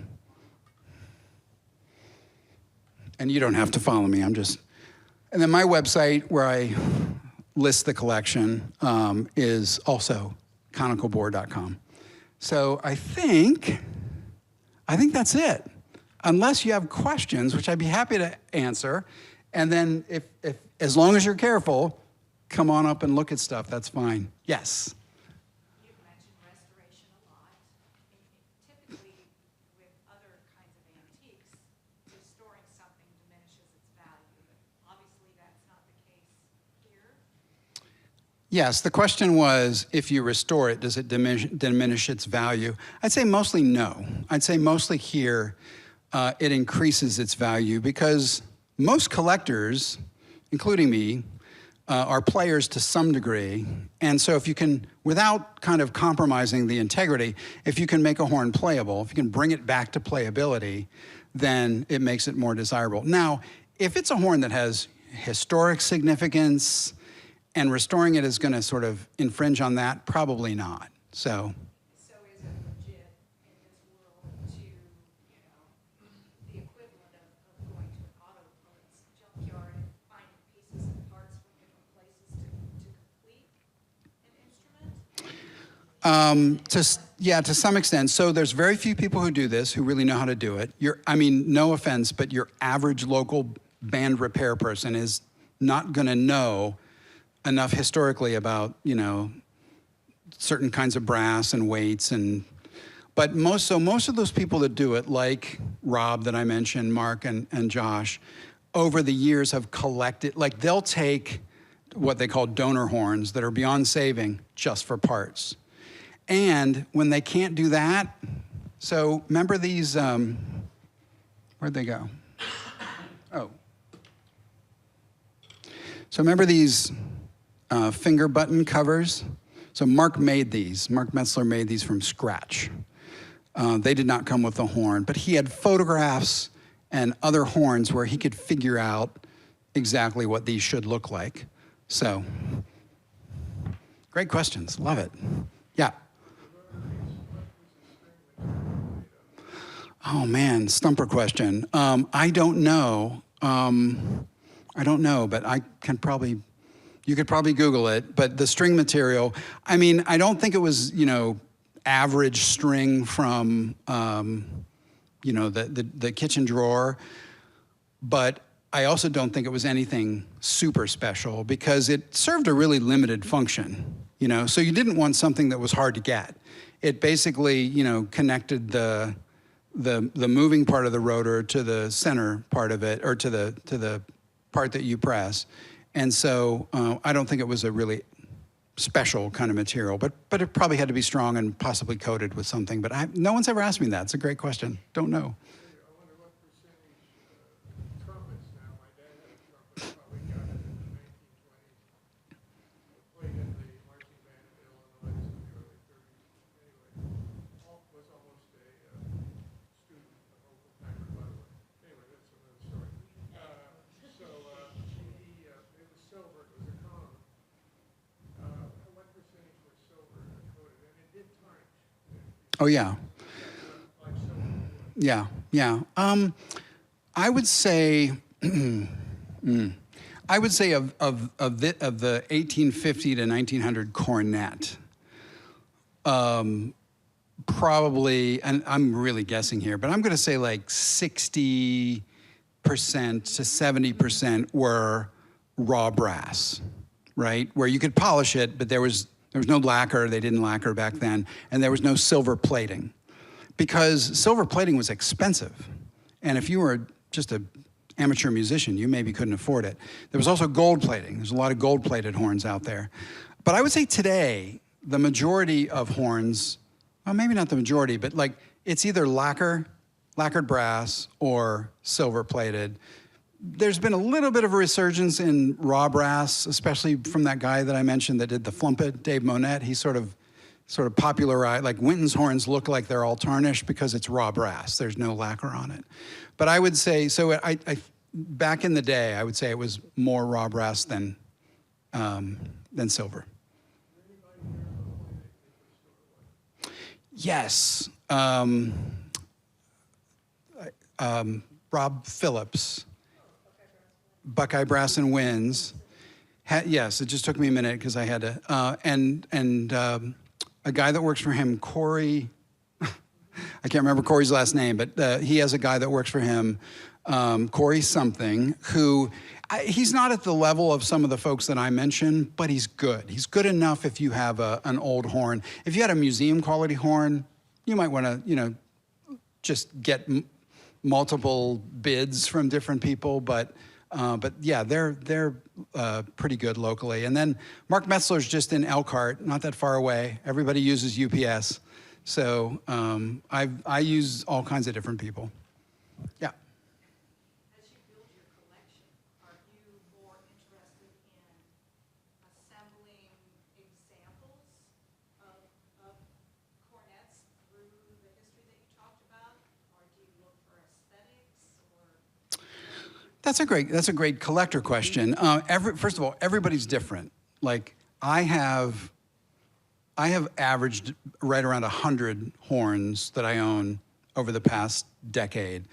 And you don't have to follow me, and then my website where I list the collection is also conicalbore.com. So I think that's it. Unless you have questions, which I'd be happy to answer, and then if as long as you're careful, come on up and look at stuff, that's fine. Yes? You've mentioned restoration a lot. Typically, with other kinds of antiques, restoring something diminishes its value, but obviously that's not the case here. Yes, the question was, if you restore it, does it diminish its value? I'd say mostly no. I'd say mostly here, it increases its value because most collectors, including me, are players to some degree. And so if you can, without kind of compromising the integrity, if you can make a horn playable, if you can bring it back to playability, then it makes it more desirable. Now, if it's a horn that has historic significance and restoring it is going to sort of infringe on that, probably not. So So is it legit in this world to, the equivalent of going to an auto parts junkyard and finding pieces and parts from different places to complete an instrument? To some extent. So there's very few people who do this who really know how to do it. No offense, but your average local band repair person is not going to know enough historically about, certain kinds of brass and weights but most of those people that do it, like Rob that I mentioned, Mark and Josh, over the years have collected, they'll take what they call donor horns that are beyond saving just for parts. And when they can't do that, so remember these, where'd they go? Oh. So remember these finger button covers? So Mark Metzler made these from scratch. They did not come with the horn, but he had photographs and other horns where he could figure out exactly what these should look like. So, great questions, love it. Yeah. Oh man, stumper question. I don't know. I don't know, but you could probably Google it. But the string material, I mean, I don't think it was, average string from, the kitchen drawer. But I also don't think it was anything super special because it served a really limited function, So you didn't want something that was hard to get. It basically, connected the moving part of the rotor to the center part of it, or to the part that you press. And so I don't think it was a really special kind of material, but it probably had to be strong and possibly coated with something. But no one's ever asked me that. It's a great question. Don't know. I wonder what percentage trumpets now. My dad had a trumpet, probably got it in the 1920s. Played in the marching band of Illinois in the early 30s. Anyway, was almost a student of Oppenheimer, by the way. Anyway, that's another story. It was silver, it was a cone. What percentage was silver coated? And it did tarnish. Oh, yeah. Like silver. Yeah. I would say, of the 1850 to 1900 cornet, probably, and I'm really guessing here, but I'm going to say like 60% to 70% were raw brass, right? Where you could polish it, but there was no lacquer. They didn't lacquer back then, and there was no silver plating, because silver plating was expensive, and if you were just an amateur musician, you maybe couldn't afford it. There was also gold plating. There's a lot of gold-plated horns out there, but I would say today the majority of horns, well, maybe not the majority, but like it's either lacquered brass or silver plated. There's been a little bit of a resurgence in raw brass, especially from that guy that I mentioned that did the Flumpet, Dave Monette. He sort of popularized, like Winton's horns look like they're all tarnished because it's raw brass. There's no lacquer on it. But I would say, so I back in the day, I would say it was more raw brass than silver. Yes. Rob Phillips, Buckeye Brass and Winds. Yes, it just took me a minute because I had to. And a guy that works for him, Corey, I can't remember Corey's last name, but he has a guy that works for him, Corey something, who, he's not at the level of some of the folks that I mentioned, but he's good. He's good enough if you have an old horn. If you had a museum quality horn, you might want to, just get multiple bids from different people, but yeah, they're pretty good locally. And then Mark Metzler's just in Elkhart, not that far away. Everybody uses UPS, so I use all kinds of different people. Yeah. As you build your collection, are you more interested in assembling examples of cornets through the history that you talked about, or do you look for aesthetics, or? That's a great collector question. First of all, everybody's different. Like I have averaged right around 100 horns that I own over the past decade.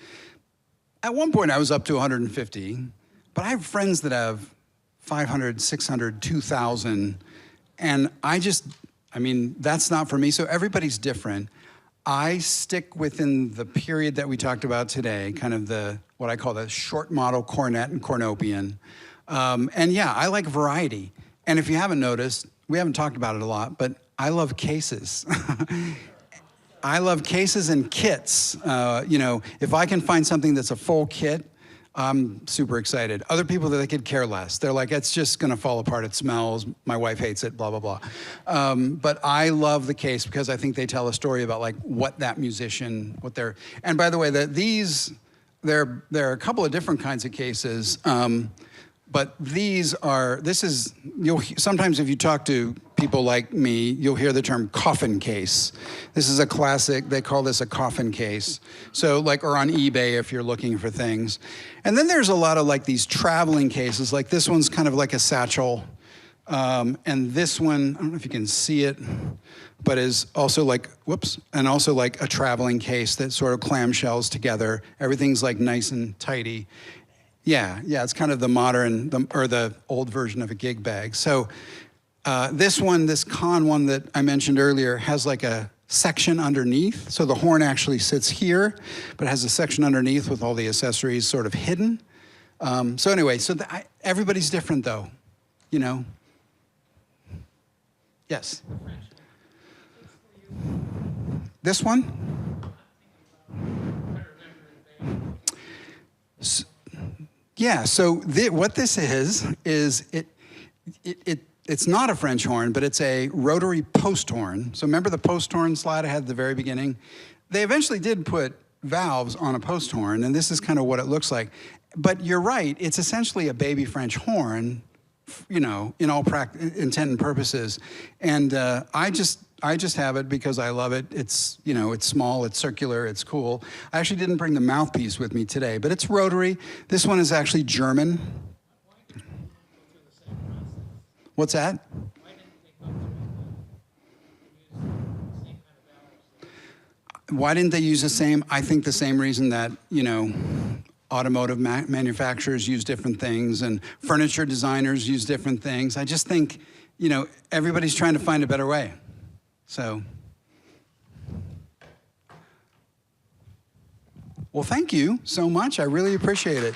At one point, I was up to 150, but I have friends that have 500, 600, 2,000, and that's not for me. So everybody's different. I stick within the period that we talked about today, kind of what I call the short model cornet and cornopian. And yeah, I like variety. And if you haven't noticed, we haven't talked about it a lot, but I love cases. I love cases and kits. If I can find something that's a full kit, I'm super excited. Other people, they could care less. They're like, it's just gonna fall apart, it smells, my wife hates it, blah, blah, blah. But I love the case because I think they tell a story about like what that musician, and by the way, there are a couple of different kinds of cases, but sometimes if you talk to people people like me, you'll hear the term coffin case. This is a classic, they call this a coffin case. So like, or on eBay if you're looking for things. And then there's a lot of like these traveling cases, like this one's kind of like a satchel. And this one, I don't know if you can see it, but is also like, whoops, and also like a traveling case that sort of clamshells together. Everything's like nice and tidy. Yeah, it's kind of the modern, or the old version of a gig bag. So this one, this Con one that I mentioned earlier, has like a section underneath. So the horn actually sits here, but it has a section underneath with all the accessories sort of hidden. So anyway, so everybody's different though, you know? Yes? This one? Yeah, so what this is it's not a French horn, but it's a rotary post horn. So remember the post horn slide I had at the very beginning? They eventually did put valves on a post horn, and this is kind of what it looks like. But you're right, it's essentially a baby French horn, you know, in all intent and purposes. And I just have it because I love it. It's, you know, it's small, it's circular, it's cool. I actually didn't bring the mouthpiece with me today, but it's rotary. This one is actually German. What's that? Why didn't they use the same? I think the same reason that, you know, automotive manufacturers use different things and furniture designers use different things. I just think, you know, everybody's trying to find a better way. So, well, thank you so much. I really appreciate it.